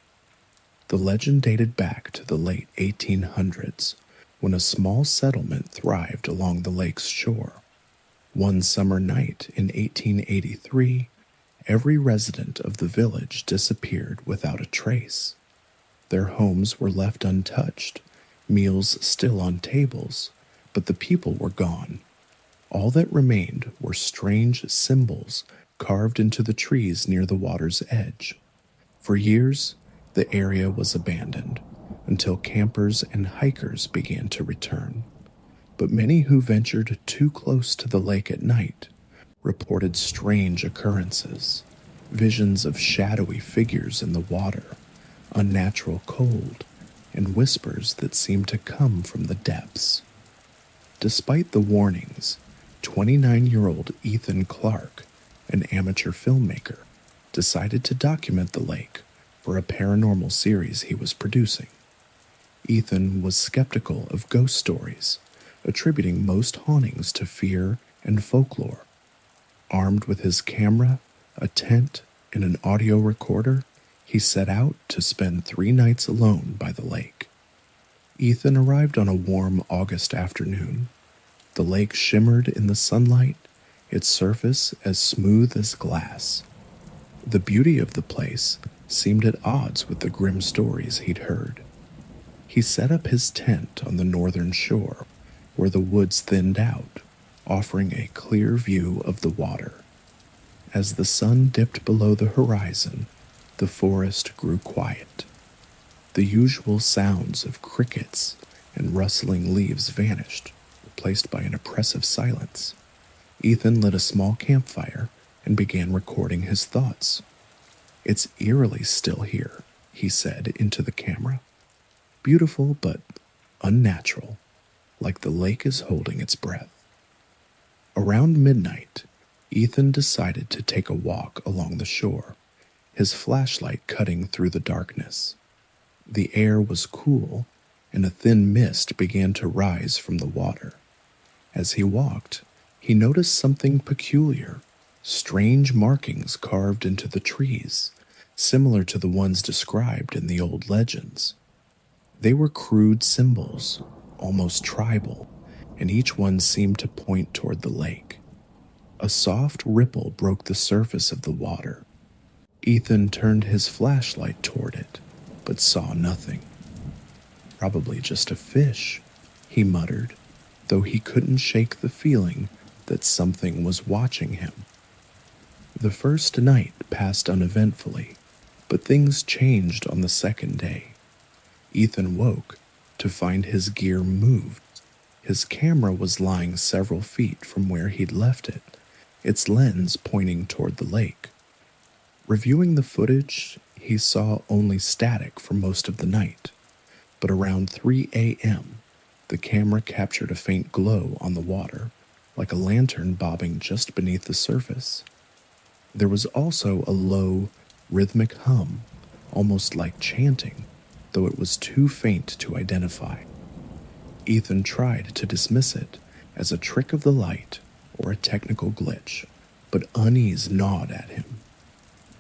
The legend dated back to the late 1800s, when a small settlement thrived along the lake's shore. One summer night in 1883, every resident of the village disappeared without a trace. Their homes were left untouched, meals still on tables, but the people were gone. All that remained were strange symbols carved into the trees near the water's edge. For years, the area was abandoned, until campers and hikers began to return. But many who ventured too close to the lake at night reported strange occurrences, visions of shadowy figures in the water, unnatural cold, and whispers that seemed to come from the depths. Despite the warnings, 29-year-old Ethan Clark, an amateur filmmaker, decided to document the lake for a paranormal series he was producing. Ethan was skeptical of ghost stories, attributing most hauntings to fear and folklore. Armed with his camera, a tent, and an audio recorder, he set out to spend 3 nights alone by the lake. Ethan arrived on a warm August afternoon. The lake shimmered in the sunlight, its surface as smooth as glass. The beauty of the place seemed at odds with the grim stories he'd heard. He set up his tent on the northern shore, where the woods thinned out, offering a clear view of the water. As the sun dipped below the horizon, the forest grew quiet. The usual sounds of crickets and rustling leaves vanished, replaced by an oppressive silence. Ethan lit a small campfire and began recording his thoughts. "It's eerily still here," he said into the camera. "Beautiful but unnatural, like the lake is holding its breath." Around midnight, Ethan decided to take a walk along the shore, his flashlight cutting through the darkness. The air was cool, and a thin mist began to rise from the water. As he walked, he noticed something peculiar, Strange markings carved into the trees, similar to the ones described in the old legends. They were crude symbols, almost tribal, and each one seemed to point toward the lake. A soft ripple broke the surface of the water. Ethan turned his flashlight toward it, but saw nothing. Probably just a fish, he muttered, though he couldn't shake the feeling that something was watching him. The first night passed uneventfully, but things changed on the second day. Ethan woke to find his gear moved. His camera was lying several feet from where he'd left it, its lens pointing toward the lake. Reviewing the footage, he saw only static for most of the night, but around 3 a.m., the camera captured a faint glow on the water, like a lantern bobbing just beneath the surface. There was also a low, rhythmic hum, almost like chanting, though it was too faint to identify. Ethan tried to dismiss it as a trick of the light or a technical glitch, but unease gnawed at him.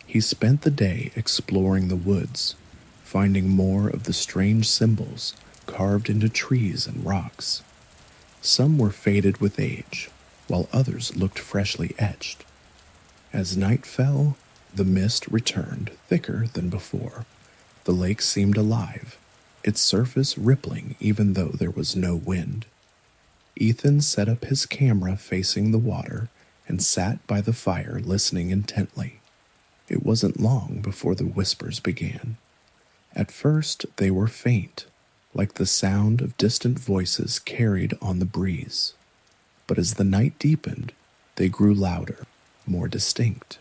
He spent the day exploring the woods, finding more of the strange symbols carved into trees and rocks. Some were faded with age, while others looked freshly etched. As night fell, the mist returned thicker than before. The lake seemed alive, its surface rippling even though there was no wind. Ethan set up his camera facing the water and sat by the fire listening intently. It wasn't long before the whispers began. At first, they were faint, like the sound of distant voices carried on the breeze. But as the night deepened, they grew louder, more distinct.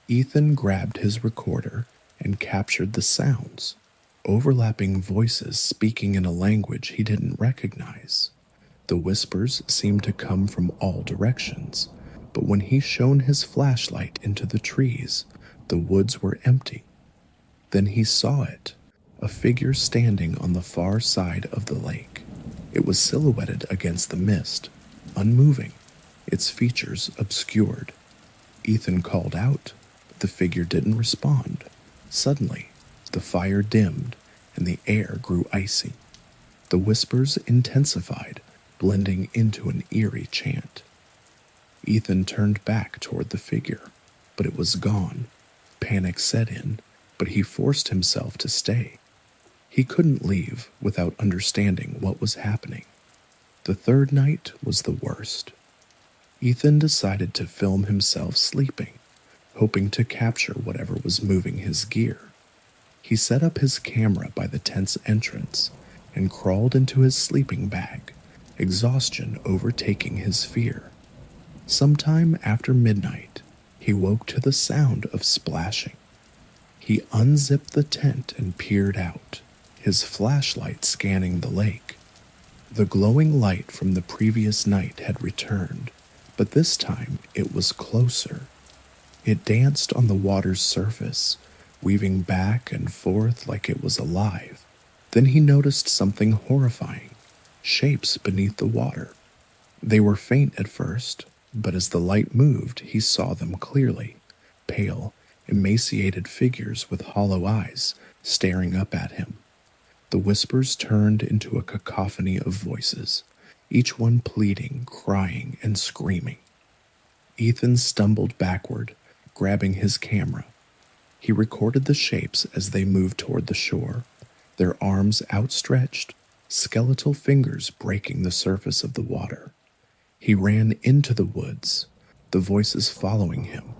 Ethan grabbed his recorder and captured the sounds, overlapping voices speaking in a language he didn't recognize. The whispers seemed to come from all directions, but when he shone his flashlight into the trees, the woods were empty. Then he saw it, a figure standing on the far side of the lake. It was silhouetted against the mist, unmoving, its features obscured. Ethan called out, but the figure didn't respond. Suddenly, the fire dimmed and the air grew icy. The whispers intensified, blending into an eerie chant. Ethan turned back toward the figure, but it was gone. Panic set in, but he forced himself to stay. He couldn't leave without understanding what was happening. The third night was the worst. Ethan decided to film himself sleeping, hoping to capture whatever was moving his gear. He set up his camera by the tent's entrance and crawled into his sleeping bag, exhaustion overtaking his fear. Sometime after midnight, he woke to the sound of splashing. He unzipped the tent and peered out, his flashlight scanning the lake. The glowing light from the previous night had returned, but this time it was closer. It danced on the water's surface, weaving back and forth like it was alive. Then he noticed something horrifying, shapes beneath the water. They were faint at first, but as the light moved, he saw them clearly, pale, emaciated figures with hollow eyes staring up at him. The whispers turned into a cacophony of voices, each one pleading, crying, and screaming. Ethan stumbled backward, grabbing his camera. He recorded the shapes as they moved toward the shore, their arms outstretched, skeletal fingers breaking the surface of the water. He ran into the woods, the voices following him.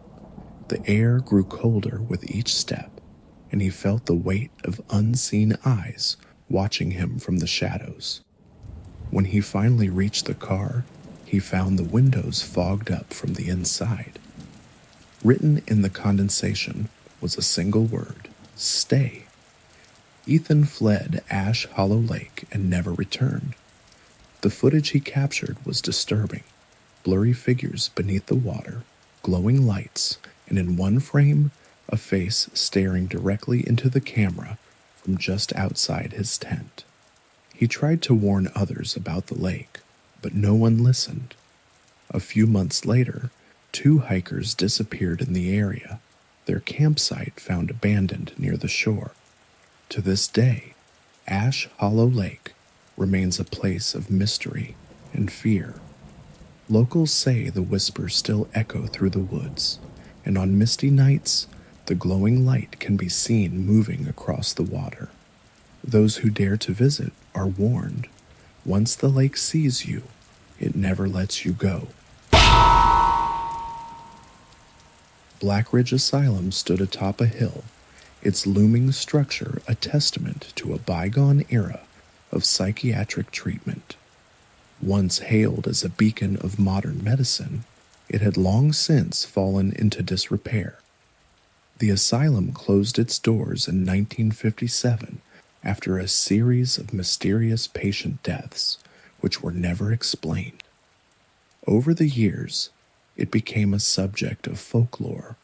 The air grew colder with each step, and he felt the weight of unseen eyes watching him from the shadows. When he finally reached the car, he found the windows fogged up from the inside. Written in the condensation was a single word, "Stay." Ethan fled Ash Hollow Lake and never returned. The footage he captured was disturbing, blurry figures beneath the water, glowing lights, and in one frame, a face staring directly into the camera from just outside his tent. He tried to warn others about the lake, but no one listened. A few months later, 2 hikers disappeared in the area, their campsite found abandoned near the shore. To this day, Ash Hollow Lake remains a place of mystery and fear. Locals say the whispers still echo through the woods, and on misty nights, the glowing light can be seen moving across the water. Those who dare to visit are warned. Once the lake sees you, it never lets you go. Blackridge Asylum stood atop a hill, its looming structure a testament to a bygone era of psychiatric treatment. Once hailed as a beacon of modern medicine, it had long since fallen into disrepair. The asylum closed its doors in 1957 after a series of mysterious patient deaths, which were never explained. Over the years, it became a subject of folklore,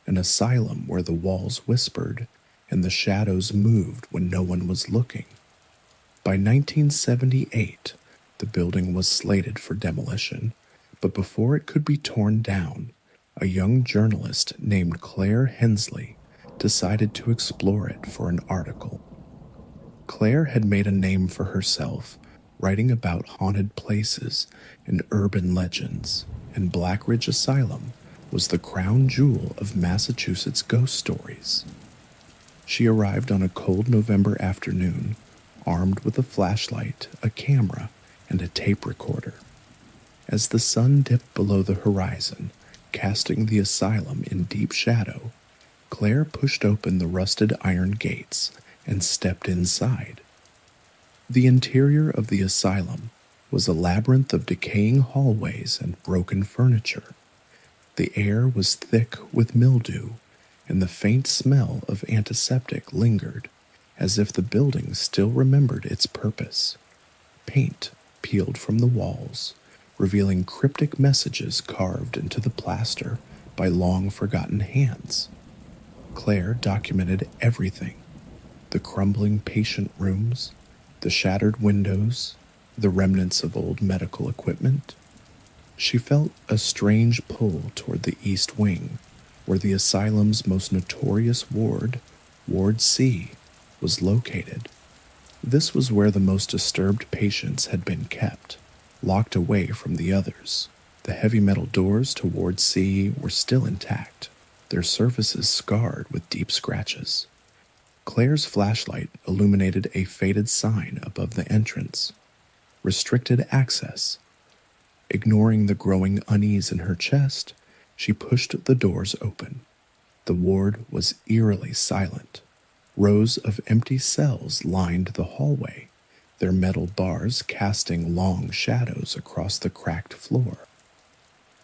an asylum where the walls whispered and the shadows moved when no one was looking. By 1978, the building was slated for demolition, but before it could be torn down, a young journalist named Claire Hensley decided to explore it for an article. Claire had made a name for herself writing about haunted places and urban legends, and Blackridge Asylum was the crown jewel of Massachusetts ghost stories. She arrived on a cold November afternoon, armed with a flashlight, a camera, and a tape recorder. As the sun dipped below the horizon, casting the asylum in deep shadow, Claire pushed open the rusted iron gates and stepped inside. The interior of the asylum was a labyrinth of decaying hallways and broken furniture. The air was thick with mildew, and the faint smell of antiseptic lingered, as if the building still remembered its purpose. Paint peeled from the walls, revealing cryptic messages carved into the plaster by long-forgotten hands. Claire documented everything: the crumbling patient rooms, the shattered windows, the remnants of old medical equipment. She felt a strange pull toward the East Wing, where the asylum's most notorious ward, Ward C, was located. This was where the most disturbed patients had been kept, locked away from the others. The heavy metal doors to Ward C were still intact, their surfaces scarred with deep scratches. Claire's flashlight illuminated a faded sign above the entrance: restricted access. Ignoring the growing unease in her chest, she pushed the doors open. The ward was eerily silent. Rows of empty cells lined the hallway, their metal bars casting long shadows across the cracked floor.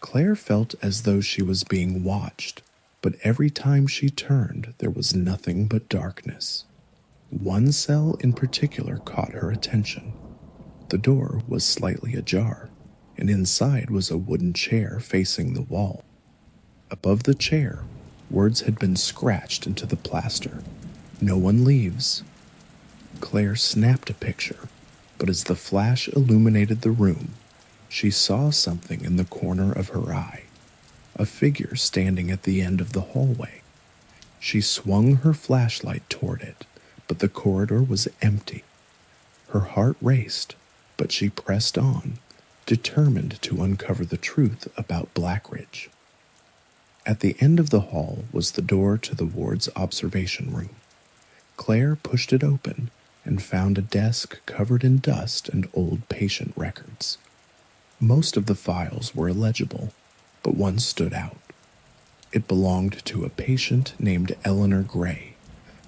Claire felt as though she was being watched, but every time she turned, there was nothing but darkness. One cell in particular caught her attention. The door was slightly ajar, and inside was a wooden chair facing the wall. Above the chair, words had been scratched into the plaster: "No one leaves." Claire snapped a picture, but as the flash illuminated the room, she saw something in the corner of her eye: a figure standing at the end of the hallway. She swung her flashlight toward it, but the corridor was empty. Her heart raced, but she pressed on, determined to uncover the truth about Blackridge. At the end of the hall was the door to the ward's observation room. Claire pushed it open and found a desk covered in dust and old patient records. Most of the files were illegible, but one stood out. It belonged to a patient named Eleanor Gray,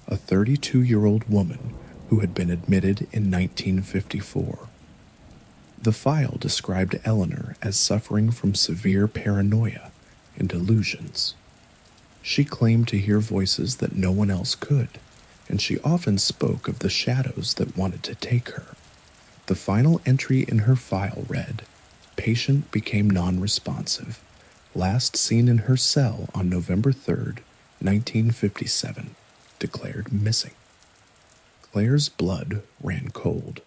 a 32-year-old woman who had been admitted in 1954. The file described Eleanor as suffering from severe paranoia and delusions. She claimed to hear voices that no one else could, and she often spoke of the shadows that wanted to take her. The final entry in her file read, "Patient became non-responsive. Last seen in her cell on November 3rd, 1957. Declared missing." Claire's blood ran cold.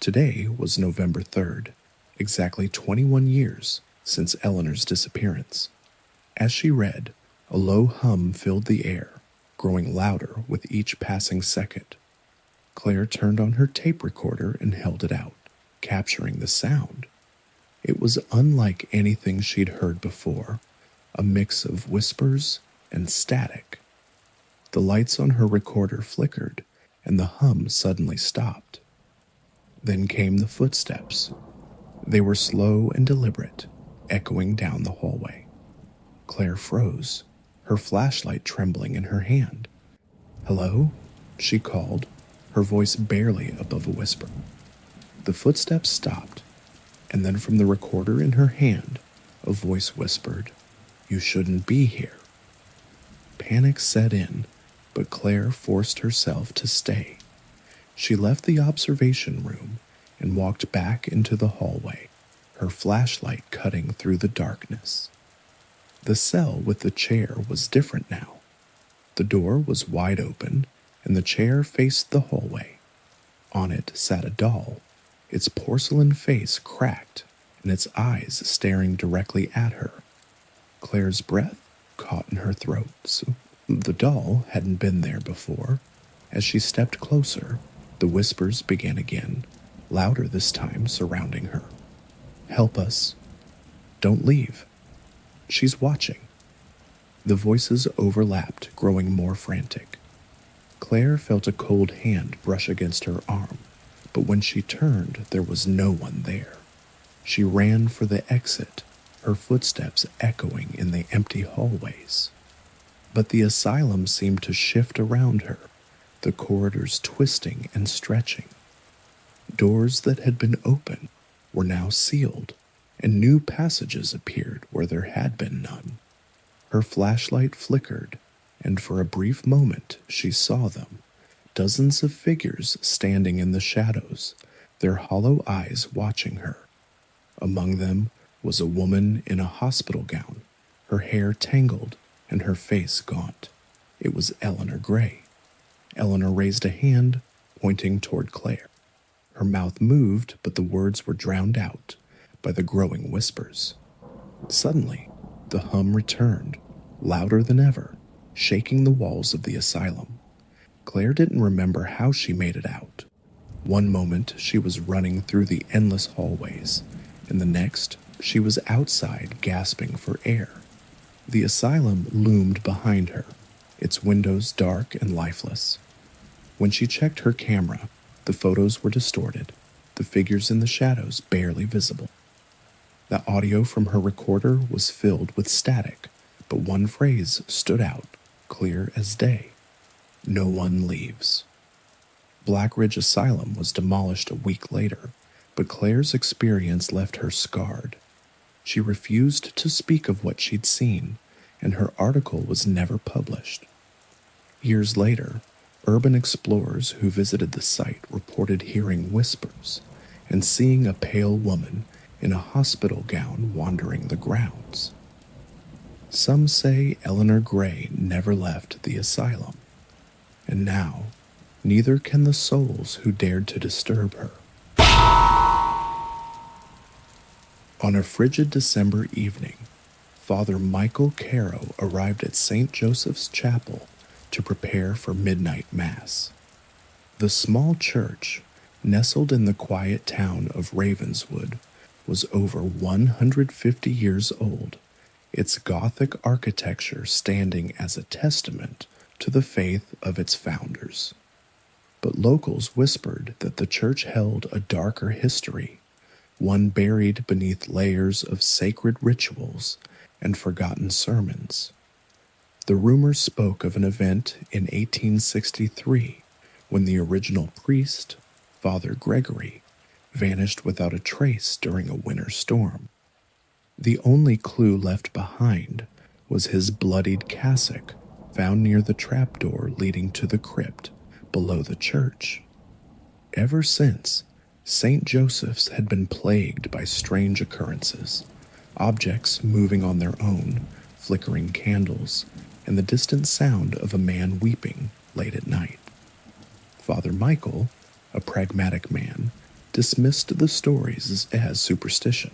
Today was November 3rd, exactly 21 years since Eleanor's disappearance. As she read, a low hum filled the air, growing louder with each passing second. Claire turned on her tape recorder and held it out, capturing the sound. It was unlike anything she'd heard before, a mix of whispers and static. The lights on her recorder flickered, and the hum suddenly stopped. Then came the footsteps. They were slow and deliberate, echoing down the hallway. Claire froze, her flashlight trembling in her hand. "Hello?" she called, her voice barely above a whisper. The footsteps stopped, and then from the recorder in her hand, a voice whispered, "You shouldn't be here." Panic set in, but Claire forced herself to stay. She left the observation room and walked back into the hallway, her flashlight cutting through the darkness. The cell with the chair was different now. The door was wide open, and the chair faced the hallway. On it sat a doll, its porcelain face cracked and its eyes staring directly at her. Claire's breath caught in her throat. The doll hadn't been there before. As she stepped closer, the whispers began again, louder this time, surrounding her. "Help us. Don't leave. She's watching." The voices overlapped, growing more frantic. Claire felt a cold hand brush against her arm, but when she turned, there was no one there. She ran for the exit, her footsteps echoing in the empty hallways. But the asylum seemed to shift around her, the corridors twisting and stretching. Doors that had been open were now sealed, and new passages appeared where there had been none. Her flashlight flickered, and for a brief moment she saw them, dozens of figures standing in the shadows, their hollow eyes watching her. Among them was a woman in a hospital gown, her hair tangled and her face gaunt. It was Eleanor Gray. Eleanor raised a hand, pointing toward Claire. Her mouth moved, but the words were drowned out by the growing whispers. Suddenly, the hum returned, louder than ever, shaking the walls of the asylum. Claire didn't remember how she made it out. One moment she was running through the endless hallways, and the next she was outside gasping for air. The asylum loomed behind her, its windows dark and lifeless. When she checked her camera, the photos were distorted, the figures in the shadows barely visible. The audio from her recorder was filled with static, but one phrase stood out, clear as day. "No one leaves." Blackridge Asylum was demolished a week later, but Claire's experience left her scarred. She refused to speak of what she'd seen, and her article was never published. Years later, urban explorers who visited the site reported hearing whispers and seeing a pale woman in a hospital gown wandering the grounds. Some say Eleanor Gray never left the asylum, and now neither can the souls who dared to disturb her. On a frigid December evening, Father Michael Caro arrived at St. Joseph's Chapel to prepare for midnight mass. The small church, nestled in the quiet town of Ravenswood, was over 150 years old, its Gothic architecture standing as a testament to the faith of its founders. But locals whispered that the church held a darker history, one buried beneath layers of sacred rituals and forgotten sermons. The rumor spoke of an event in 1863 when the original priest, Father Gregory, vanished without a trace during a winter storm. The only clue left behind was his bloodied cassock found near the trapdoor leading to the crypt below the church. Ever since, St. Joseph's had been plagued by strange occurrences, objects moving on their own, flickering candles, and the distant sound of a man weeping late at night. Father Michael, a pragmatic man, dismissed the stories as superstition.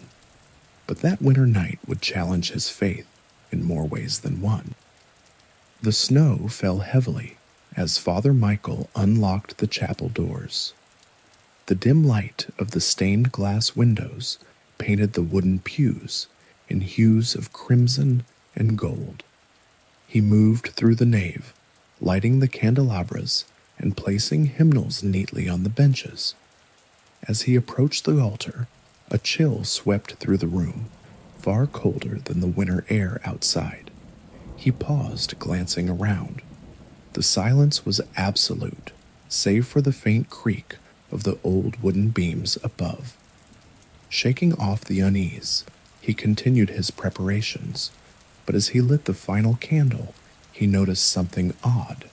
But that winter night would challenge his faith in more ways than one. The snow fell heavily as Father Michael unlocked the chapel doors. The dim light of the stained glass windows painted the wooden pews in hues of crimson and gold. He moved through the nave, lighting the candelabras and placing hymnals neatly on the benches. As he approached the altar, a chill swept through the room, far colder than the winter air outside. He paused, glancing around. The silence was absolute, save for the faint creak of the old wooden beams above. Shaking off the unease, he continued his preparations, but as he lit the final candle, he noticed something odd.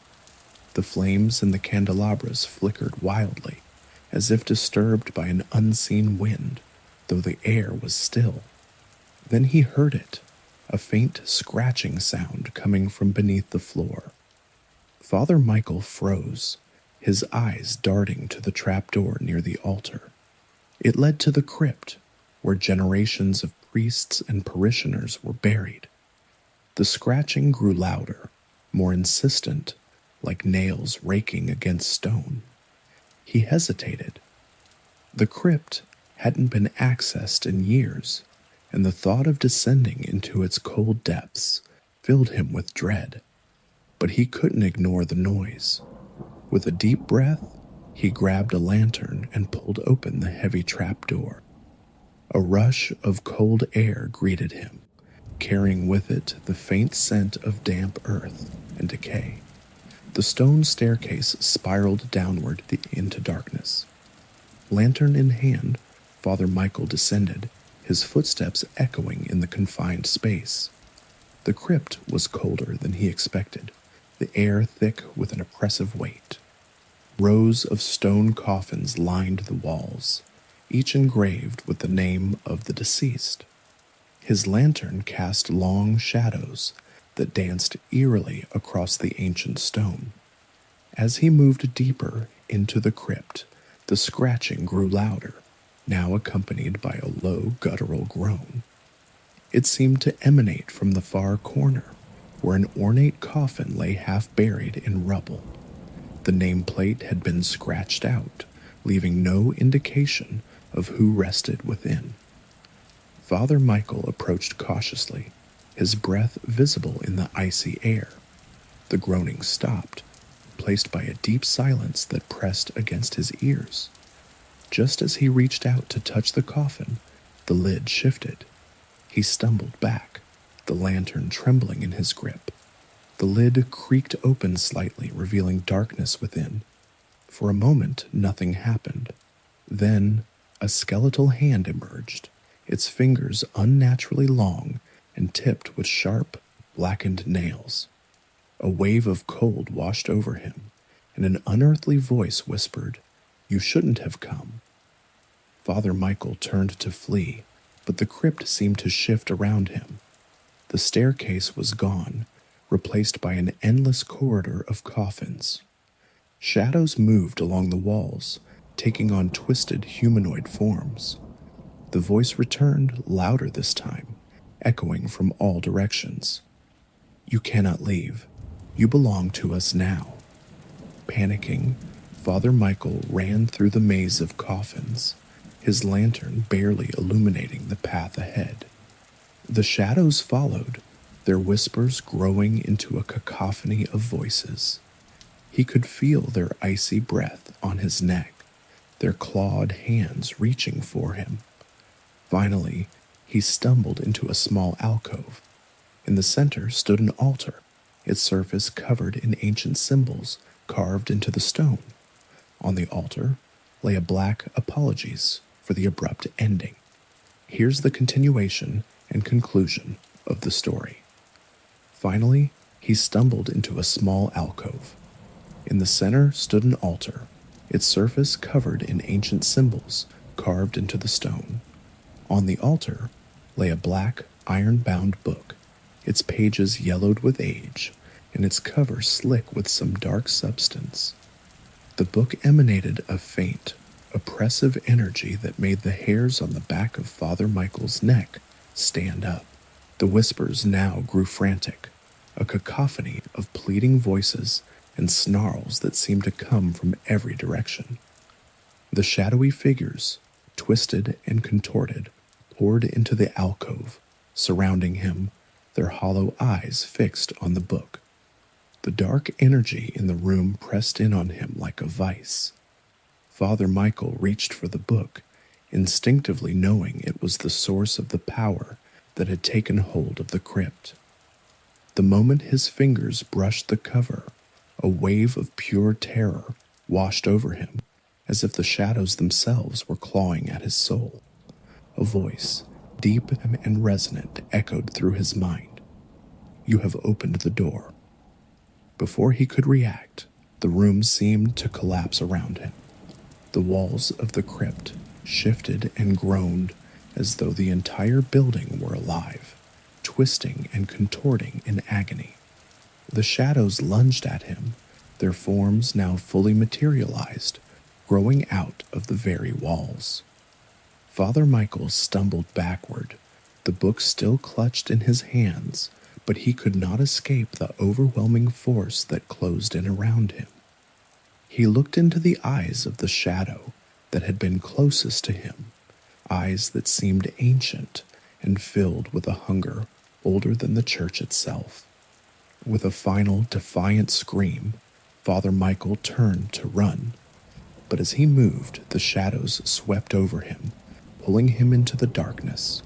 The flames in the candelabras flickered wildly, as if disturbed by an unseen wind, though the air was still. Then he heard it, a faint scratching sound coming from beneath the floor. Father Michael froze, his eyes darting to the trapdoor near the altar. It led to the crypt, where generations of priests and parishioners were buried. The scratching grew louder, more insistent, like nails raking against stone. He hesitated. The crypt hadn't been accessed in years, and the thought of descending into its cold depths filled him with dread. But he couldn't ignore the noise. With a deep breath, he grabbed a lantern and pulled open the heavy trapdoor. A rush of cold air greeted him, carrying with it the faint scent of damp earth and decay. The stone staircase spiraled downward into darkness. Lantern in hand, Father Michael descended, his footsteps echoing in the confined space. The crypt was colder than he expected, the air thick with an oppressive weight. Rows of stone coffins lined the walls, each engraved with the name of the deceased. His lantern cast long shadows that danced eerily across the ancient stone. As he moved deeper into the crypt, the scratching grew louder, now accompanied by a low guttural groan. It seemed to emanate from the far corner, where an ornate coffin lay half buried in rubble. The nameplate had been scratched out, leaving no indication of who rested within. Father Michael approached cautiously, his breath visible in the icy air. The groaning stopped, replaced by a deep silence that pressed against his ears. Just as he reached out to touch the coffin, the lid shifted. He stumbled back, the lantern trembling in his grip. The lid creaked open slightly, revealing darkness within. For a moment, nothing happened. Then, a skeletal hand emerged, its fingers unnaturally long and tipped with sharp, blackened nails. A wave of cold washed over him, and an unearthly voice whispered, "You shouldn't have come." Father Michael turned to flee, but the crypt seemed to shift around him. The staircase was gone, replaced by an endless corridor of coffins. Shadows moved along the walls, taking on twisted humanoid forms. The voice returned, louder this time, echoing from all directions. "You cannot leave. You belong to us now." Panicking, Father Michael ran through the maze of coffins, his lantern barely illuminating the path ahead. The shadows followed, their whispers growing into a cacophony of voices. He could feel their icy breath on his neck, their clawed hands reaching for him. Finally, he stumbled into a small alcove. In the center stood an altar, its surface covered in ancient symbols carved into the stone. On the altar lay a black apologies for the abrupt ending. Here's the continuation and conclusion of the story. Finally, he stumbled into a small alcove. In the center stood an altar, its surface covered in ancient symbols carved into the stone. On the altar lay a black, iron-bound book, its pages yellowed with age, and its cover slick with some dark substance. The book emanated a faint, oppressive energy that made the hairs on the back of Father Michael's neck stand up. The whispers now grew frantic, a cacophony of pleading voices and snarls that seemed to come from every direction. The shadowy figures, twisted and contorted, poured into the alcove, surrounding him, their hollow eyes fixed on the book. The dark energy in the room pressed in on him like a vice. Father Michael reached for the book, instinctively knowing it was the source of the power that had taken hold of the crypt. The moment his fingers brushed the cover, a wave of pure terror washed over him, as if the shadows themselves were clawing at his soul. A voice, deep and resonant, echoed through his mind. "You have opened the door." Before he could react, the room seemed to collapse around him. The walls of the crypt shifted and groaned as though the entire building were alive, twisting and contorting in agony. The shadows lunged at him, their forms now fully materialized, growing out of the very walls. Father Michael stumbled backward, the book still clutched in his hands, but he could not escape the overwhelming force that closed in around him. He looked into the eyes of the shadow that had been closest to him, eyes that seemed ancient and filled with a hunger older than the church itself. With a final defiant scream, Father Michael turned to run, but as he moved, the shadows swept over him, pulling him into the darkness.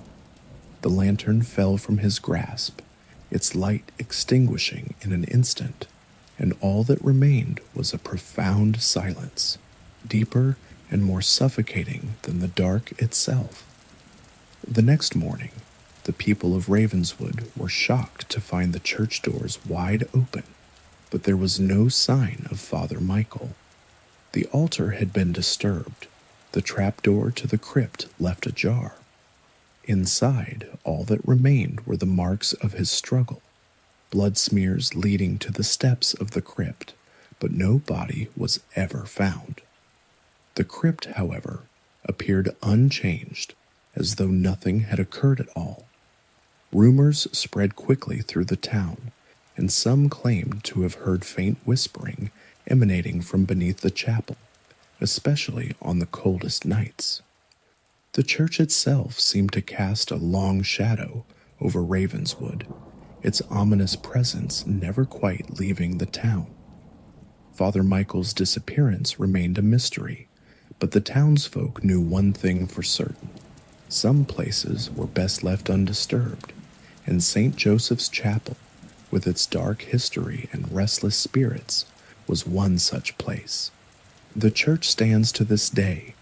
The lantern fell from his grasp, its light extinguishing in an instant, and all that remained was a profound silence, deeper and more suffocating than the dark itself. The next morning, the people of Ravenswood were shocked to find the church doors wide open, but there was no sign of Father Michael. The altar had been disturbed, the trapdoor to the crypt left ajar. Inside, all that remained were the marks of his struggle, blood smears leading to the steps of the crypt, but no body was ever found. The crypt, however, appeared unchanged, as though nothing had occurred at all. Rumors spread quickly through the town, and some claimed to have heard faint whispering emanating from beneath the chapel, especially on the coldest nights. The church itself seemed to cast a long shadow over Ravenswood, its ominous presence never quite leaving the town. Father Michael's disappearance remained a mystery, but the townsfolk knew one thing for certain. Some places were best left undisturbed, and St. Joseph's Chapel, with its dark history and restless spirits, was one such place. The church stands to this day,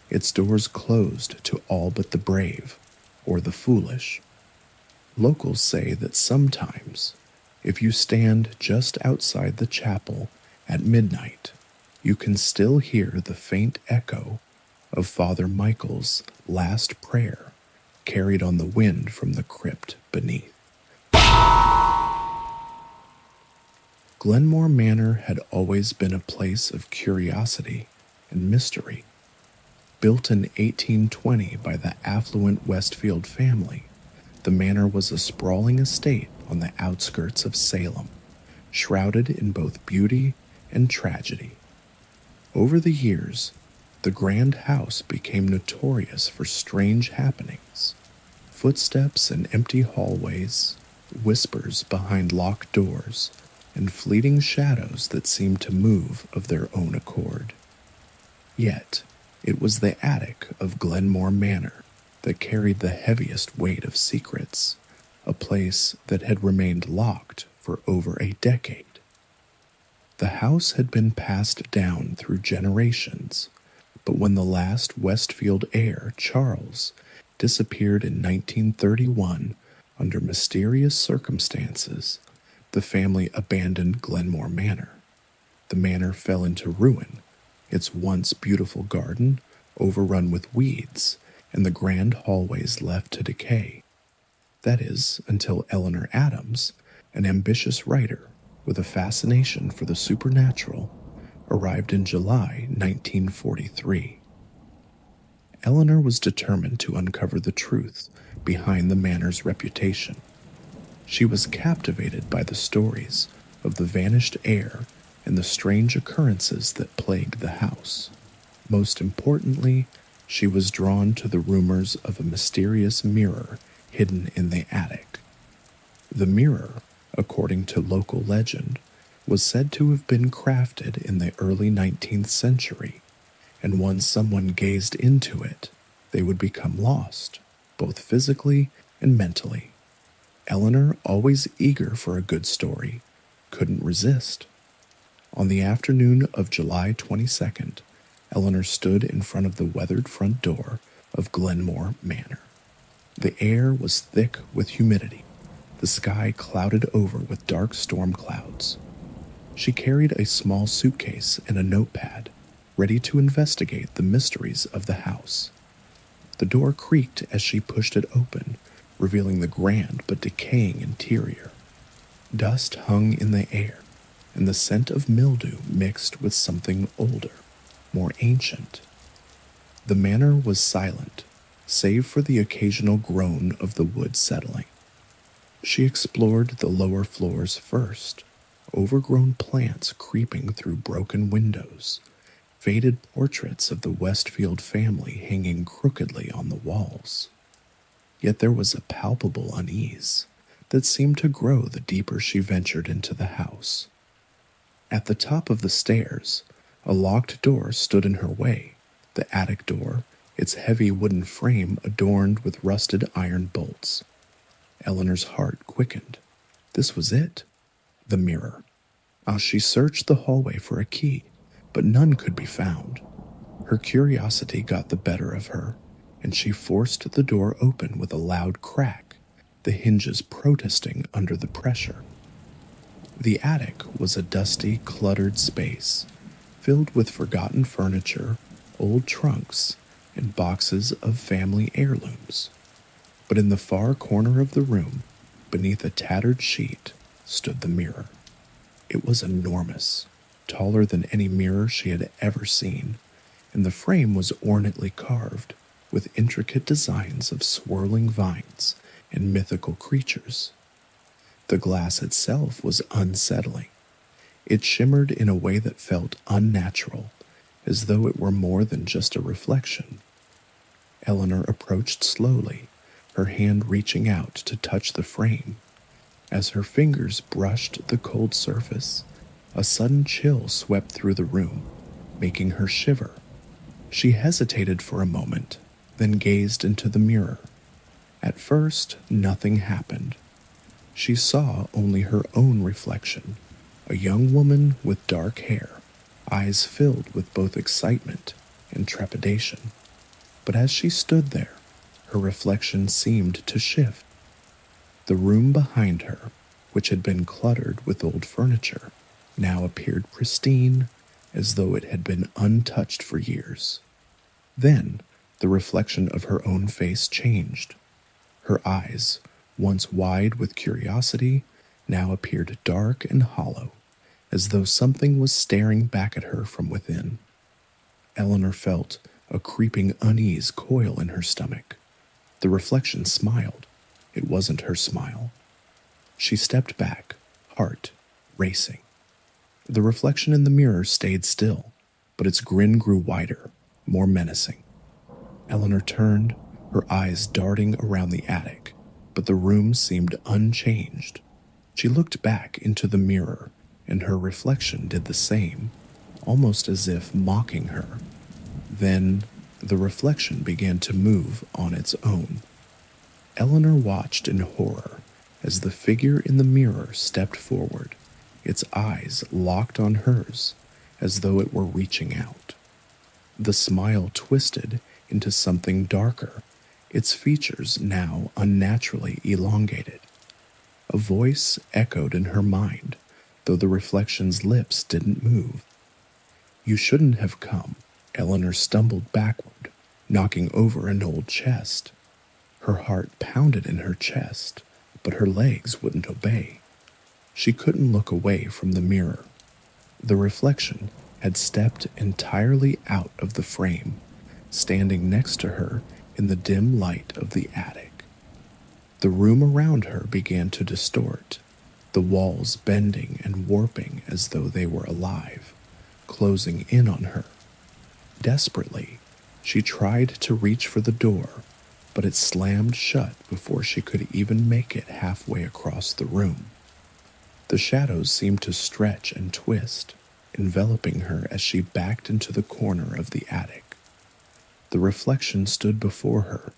its doors closed to all but the brave or the foolish. Locals say that sometimes, if you stand just outside the chapel at midnight, you can still hear the faint echo of Father Michael's last prayer carried on the wind from the crypt beneath. Glenmore Manor had always been a place of curiosity and mystery. Built in 1820 by the affluent Westfield family, the manor was a sprawling estate on the outskirts of Salem, shrouded in both beauty and tragedy. Over the years, the grand house became notorious for strange happenings. Footsteps in empty hallways, whispers behind locked doors, and fleeting shadows that seemed to move of their own accord. Yet, it was the attic of Glenmore Manor that carried the heaviest weight of secrets, a place that had remained locked for over a decade. The house had been passed down through generations, but when the last Westfield heir, Charles, disappeared in 1931 under mysterious circumstances, the family abandoned Glenmore Manor. The manor fell into ruin, its once beautiful garden overrun with weeds, and the grand hallways left to decay. That is, until Eleanor Adams, an ambitious writer with a fascination for the supernatural, arrived in July 1943. Eleanor was determined to uncover the truth behind the manor's reputation. She was captivated by the stories of the vanished heir and the strange occurrences that plagued the house. Most importantly, she was drawn to the rumors of a mysterious mirror hidden in the attic. The mirror, according to local legend, was said to have been crafted in the early 19th century, and once someone gazed into it, they would become lost, both physically and mentally. Eleanor, always eager for a good story, couldn't resist. On the afternoon of July 22nd, Eleanor stood in front of the weathered front door of Glenmore Manor. The air was thick with humidity, the sky clouded over with dark storm clouds. She carried a small suitcase and a notepad, ready to investigate the mysteries of the house. The door creaked as she pushed it open, revealing the grand but decaying interior. Dust hung in the air, and the scent of mildew mixed with something older, more ancient. The manor was silent, save for the occasional groan of the wood settling. She explored the lower floors first, overgrown plants creeping through broken windows, faded portraits of the Westfield family hanging crookedly on the walls. Yet there was a palpable unease that seemed to grow the deeper she ventured into the house. At the top of the stairs, a locked door stood in her way, the attic door, its heavy wooden frame adorned with rusted iron bolts. Eleanor's heart quickened. This was it, the mirror. She searched the hallway for a key, but none could be found. Her curiosity got the better of her, and she forced the door open with a loud crack, the hinges protesting under the pressure. The attic was a dusty, cluttered space, filled with forgotten furniture, old trunks, and boxes of family heirlooms. But in the far corner of the room, beneath a tattered sheet, stood the mirror. It was enormous, taller than any mirror she had ever seen, and the frame was ornately carved with intricate designs of swirling vines and mythical creatures. The glass itself was unsettling. It shimmered in a way that felt unnatural, as though it were more than just a reflection. Eleanor approached slowly, her hand reaching out to touch the frame. As her fingers brushed the cold surface, a sudden chill swept through the room, making her shiver. She hesitated for a moment, then gazed into the mirror. At first, nothing happened. She saw only her own reflection, a young woman with dark hair, eyes filled with both excitement and trepidation. But as she stood there, her reflection seemed to shift. The room behind her, which had been cluttered with old furniture, now appeared pristine, as though it had been untouched for years. Then, the reflection of her own face changed. Her eyes, once wide with curiosity, now appeared dark and hollow, as though something was staring back at her from within. Eleanor felt a creeping unease coil in her stomach. The reflection smiled. It wasn't her smile. She stepped back, heart racing. The reflection in the mirror stayed still, but its grin grew wider, more menacing. Eleanor turned, her eyes darting around the attic, but the room seemed unchanged. She looked back into the mirror, and her reflection did the same, almost as if mocking her. Then, the reflection began to move on its own. Eleanor watched in horror as the figure in the mirror stepped forward, its eyes locked on hers, as though it were reaching out. The smile twisted into something darker, its features now unnaturally elongated. A voice echoed in her mind, though the reflection's lips didn't move. "You shouldn't have come." Eleanor stumbled backward, knocking over an old chest. Her heart pounded in her chest, but her legs wouldn't obey. She couldn't look away from the mirror. The reflection had stepped entirely out of the frame, standing next to her in the dim light of the attic. The room around her began to distort, the walls bending and warping as though they were alive, closing in on her. Desperately, she tried to reach for the door, but it slammed shut before she could even make it halfway across the room. The shadows seemed to stretch and twist, enveloping her as she backed into the corner of the attic. The reflection stood before her,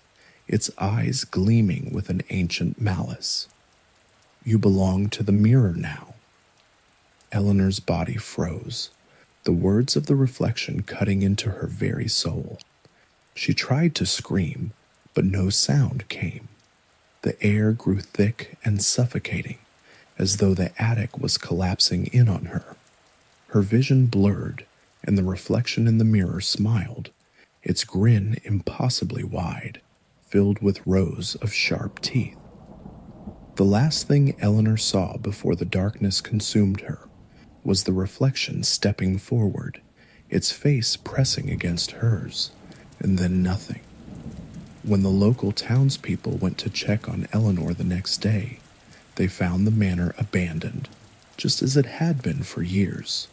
its eyes gleaming with an ancient malice. "You belong to the mirror now." Eleanor's body froze, the words of the reflection cutting into her very soul. She tried to scream, but no sound came. The air grew thick and suffocating, as though the attic was collapsing in on her. Her vision blurred, and the reflection in the mirror smiled, its grin impossibly wide, filled with rows of sharp teeth. The last thing Eleanor saw before the darkness consumed her was the reflection stepping forward, its face pressing against hers, and then nothing. When the local townspeople went to check on Eleanor the next day, they found the manor abandoned, just as it had been for years.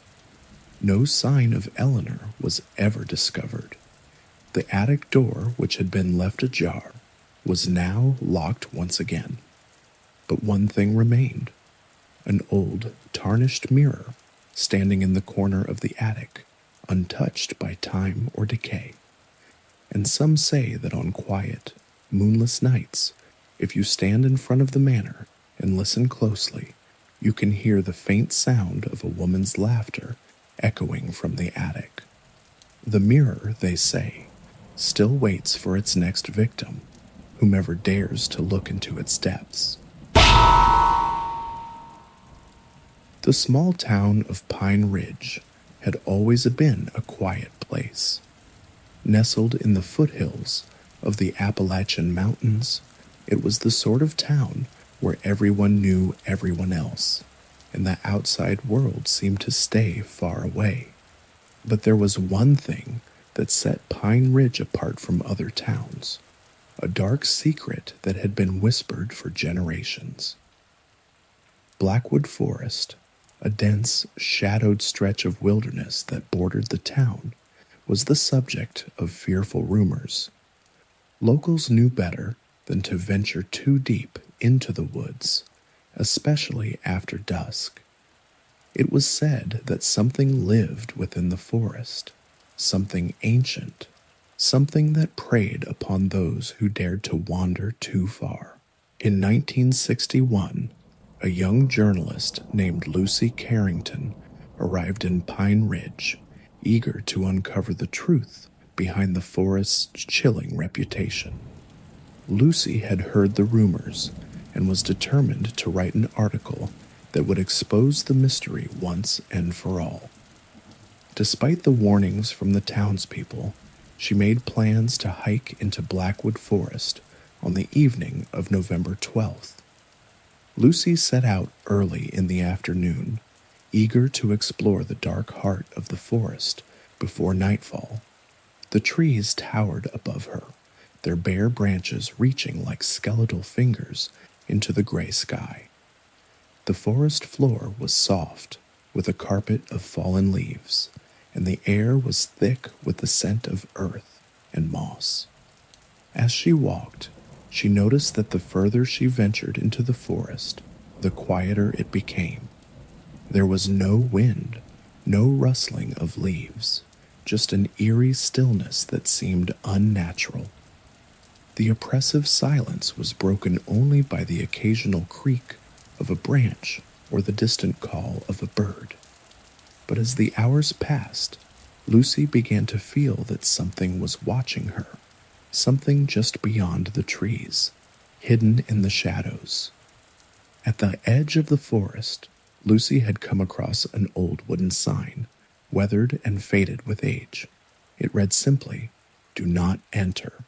No sign of Eleanor was ever discovered. The attic door, which had been left ajar, was now locked once again. But one thing remained: an old, tarnished mirror standing in the corner of the attic, untouched by time or decay. And some say that on quiet, moonless nights, if you stand in front of the manor and listen closely, you can hear the faint sound of a woman's laughter echoing from the attic. The mirror, they say, still waits for its next victim, whomever dares to look into its depths. The small town of Pine Ridge had always been a quiet place. Nestled in the foothills of the Appalachian Mountains, it was the sort of town where everyone knew everyone else, and the outside world seemed to stay far away. But there was one thing that set Pine Ridge apart from other towns, a dark secret that had been whispered for generations. Blackwood Forest, a dense, shadowed stretch of wilderness that bordered the town, was the subject of fearful rumors. Locals knew better than to venture too deep into the woods, especially after dusk. It was said that something lived within the forest, something ancient, something that preyed upon those who dared to wander too far. In 1961, a young journalist named Lucy Carrington arrived in Pine Ridge, eager to uncover the truth behind the forest's chilling reputation. Lucy had heard the rumors and was determined to write an article that would expose the mystery once and for all. Despite the warnings from the townspeople, she made plans to hike into Blackwood Forest on the evening of November 12th. Lucy set out early in the afternoon, eager to explore the dark heart of the forest before nightfall. The trees towered above her, their bare branches reaching like skeletal fingers into the gray sky. The forest floor was soft, with a carpet of fallen leaves, and the air was thick with the scent of earth and moss. As she walked, she noticed that the further she ventured into the forest, the quieter it became. There was no wind, no rustling of leaves, just an eerie stillness that seemed unnatural. The oppressive silence was broken only by the occasional creak of a branch or the distant call of a bird. But as the hours passed, Lucy began to feel that something was watching her, something just beyond the trees, hidden in the shadows. At the edge of the forest, Lucy had come across an old wooden sign, weathered and faded with age. It read simply, "Do not enter."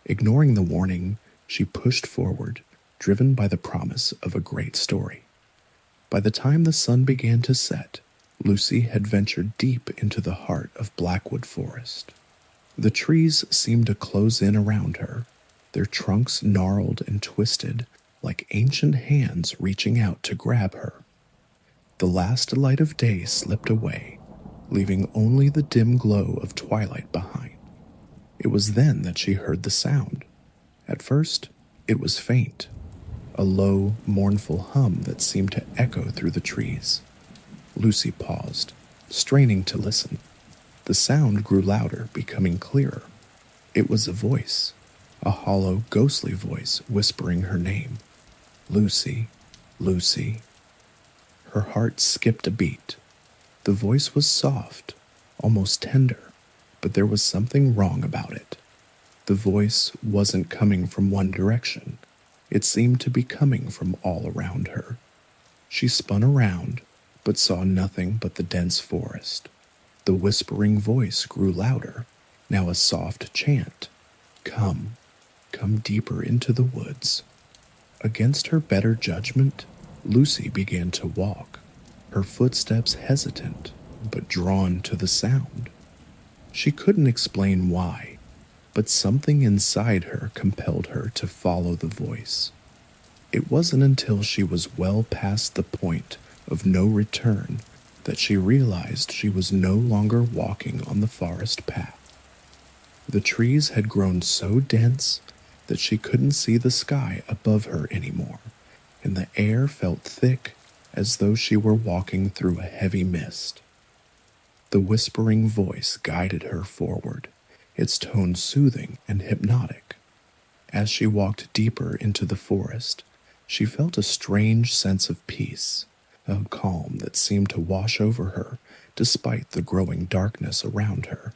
Ignoring the warning, she pushed forward, driven by the promise of a great story. By the time the sun began to set, Lucy had ventured deep into the heart of Blackwood Forest. The trees seemed to close in around her, their trunks gnarled and twisted like ancient hands reaching out to grab her. The last light of day slipped away, leaving only the dim glow of twilight behind. It was then that she heard the sound. At first, it was faint, a low, mournful hum that seemed to echo through the trees. Lucy paused, straining to listen. The sound grew louder, becoming clearer. It was a voice, a hollow, ghostly voice whispering her name. Lucy, Lucy. Her heart skipped a beat. The voice was soft, almost tender, but there was something wrong about it. The voice wasn't coming from one direction. It seemed to be coming from all around her. She spun around, but saw nothing but the dense forest. The whispering voice grew louder, now a soft chant. Come, come deeper into the woods. Against her better judgment, Lucy began to walk, her footsteps hesitant, but drawn to the sound. She couldn't explain why, but something inside her compelled her to follow the voice. It wasn't until she was well past the point of no return that she realized she was no longer walking on the forest path. The trees had grown so dense that she couldn't see the sky above her anymore, and the air felt thick as though she were walking through a heavy mist. The whispering voice guided her forward, its tone soothing and hypnotic. As she walked deeper into the forest, she felt a strange sense of peace, a calm that seemed to wash over her despite the growing darkness around her.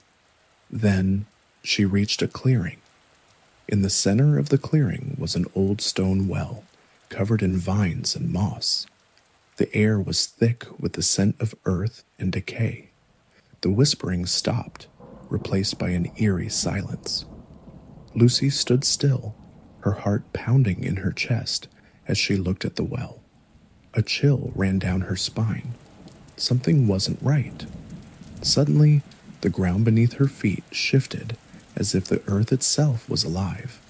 Then she reached a clearing. In the center of the clearing was an old stone well, covered in vines and moss. The air was thick with the scent of earth and decay. The whispering stopped, replaced by an eerie silence. Lucy stood still, her heart pounding in her chest as she looked at the well. A chill ran down her spine. Something wasn't right. Suddenly, the ground beneath her feet shifted as if the earth itself was alive.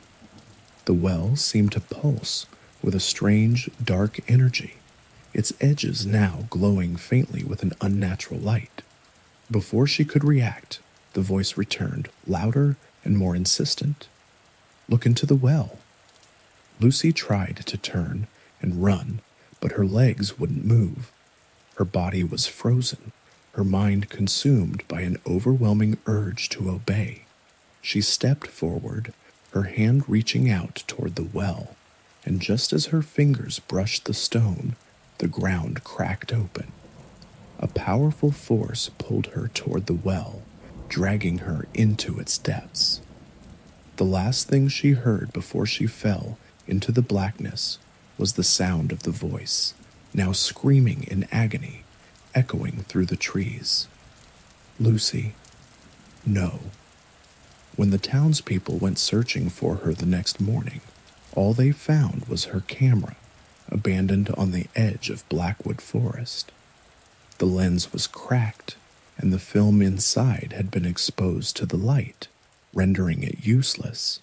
The well seemed to pulse with a strange, dark energy, its edges now glowing faintly with an unnatural light. Before she could react, the voice returned, louder and more insistent. Look into the well. Lucy tried to turn and run, but her legs wouldn't move. Her body was frozen, her mind consumed by an overwhelming urge to obey. She stepped forward, her hand reaching out toward the well, and just as her fingers brushed the stone, the ground cracked open. A powerful force pulled her toward the well, dragging her into its depths. The last thing she heard before she fell into the blackness was the sound of the voice, now screaming in agony, echoing through the trees. Lucy, no. When the townspeople went searching for her the next morning, all they found was her camera, abandoned on the edge of Blackwood Forest. The lens was cracked, and the film inside had been exposed to the light, rendering it useless.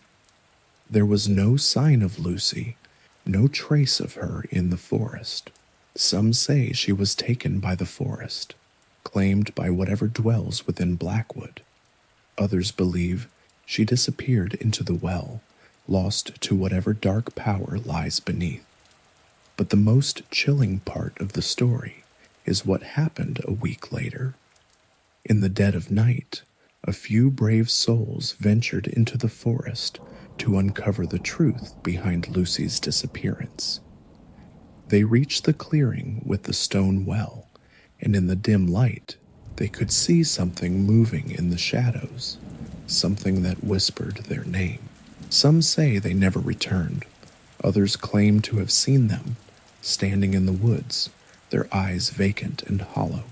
There was no sign of Lucy, no trace of her in the forest. Some say she was taken by the forest, claimed by whatever dwells within Blackwood. Others believe she disappeared into the well, lost to whatever dark power lies beneath. But the most chilling part of the story is what happened a week later. In the dead of night, a few brave souls ventured into the forest to uncover the truth behind Lucy's disappearance. They reached the clearing with the stone well, and in the dim light, they could see something moving in the shadows, something that whispered their name. Some say they never returned. Others claim to have seen them, standing in the woods, their eyes vacant and hollow.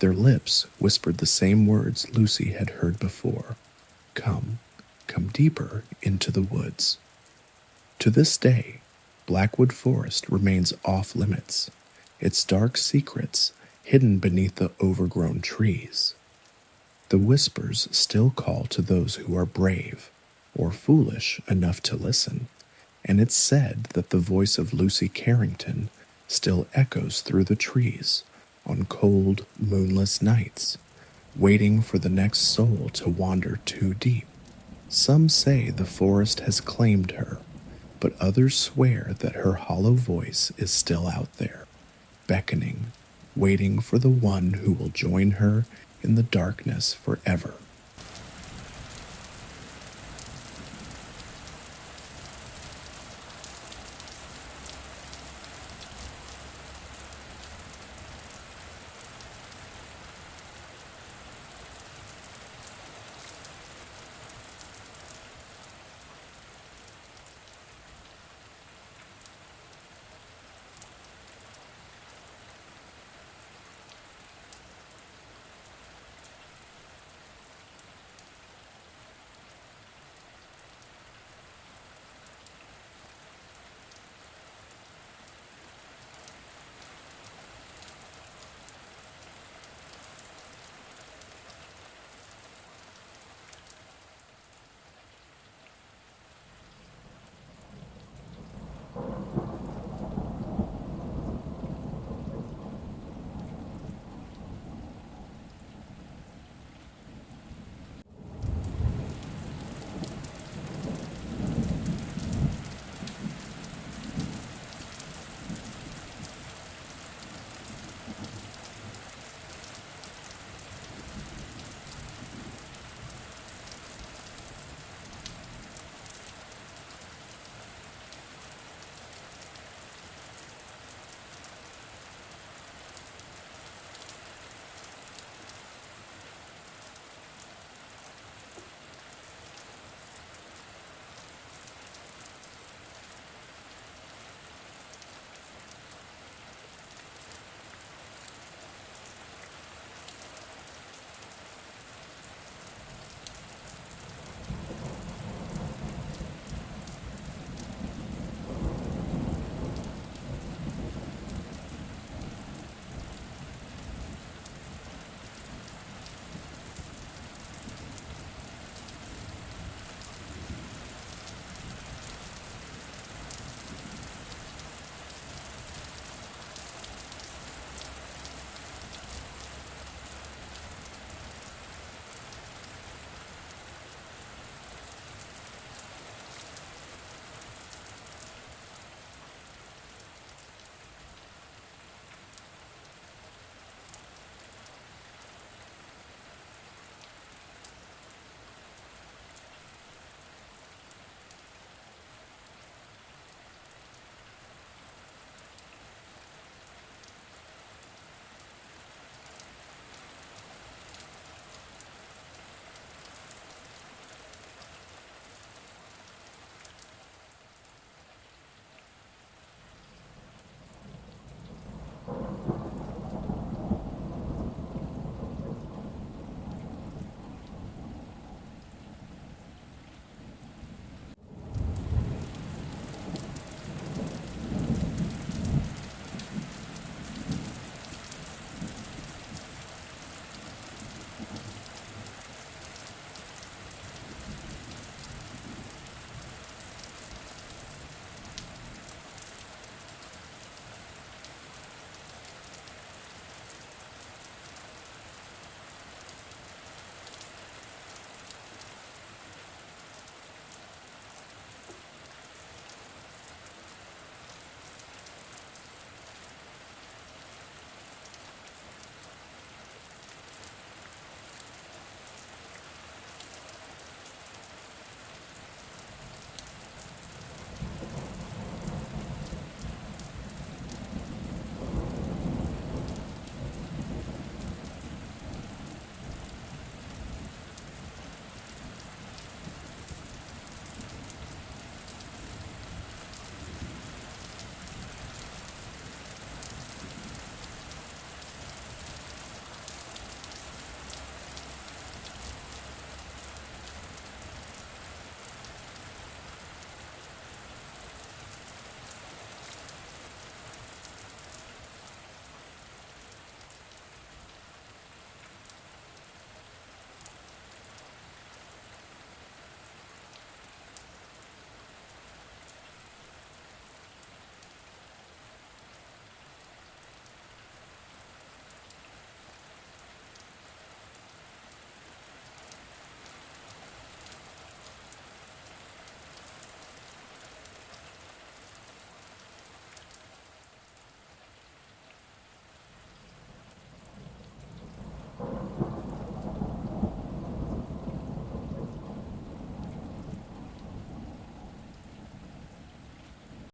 Their lips whispered the same words Lucy had heard before. Come, come deeper into the woods. To this day, Blackwood Forest remains off limits, its dark secrets hidden beneath the overgrown trees. The whispers still call to those who are brave, or foolish enough to listen, and it's said that the voice of Lucy Carrington still echoes through the trees on cold, moonless nights, waiting for the next soul to wander too deep. Some say the forest has claimed her, but others swear that her hollow voice is still out there, beckoning, waiting for the one who will join her in the darkness forever.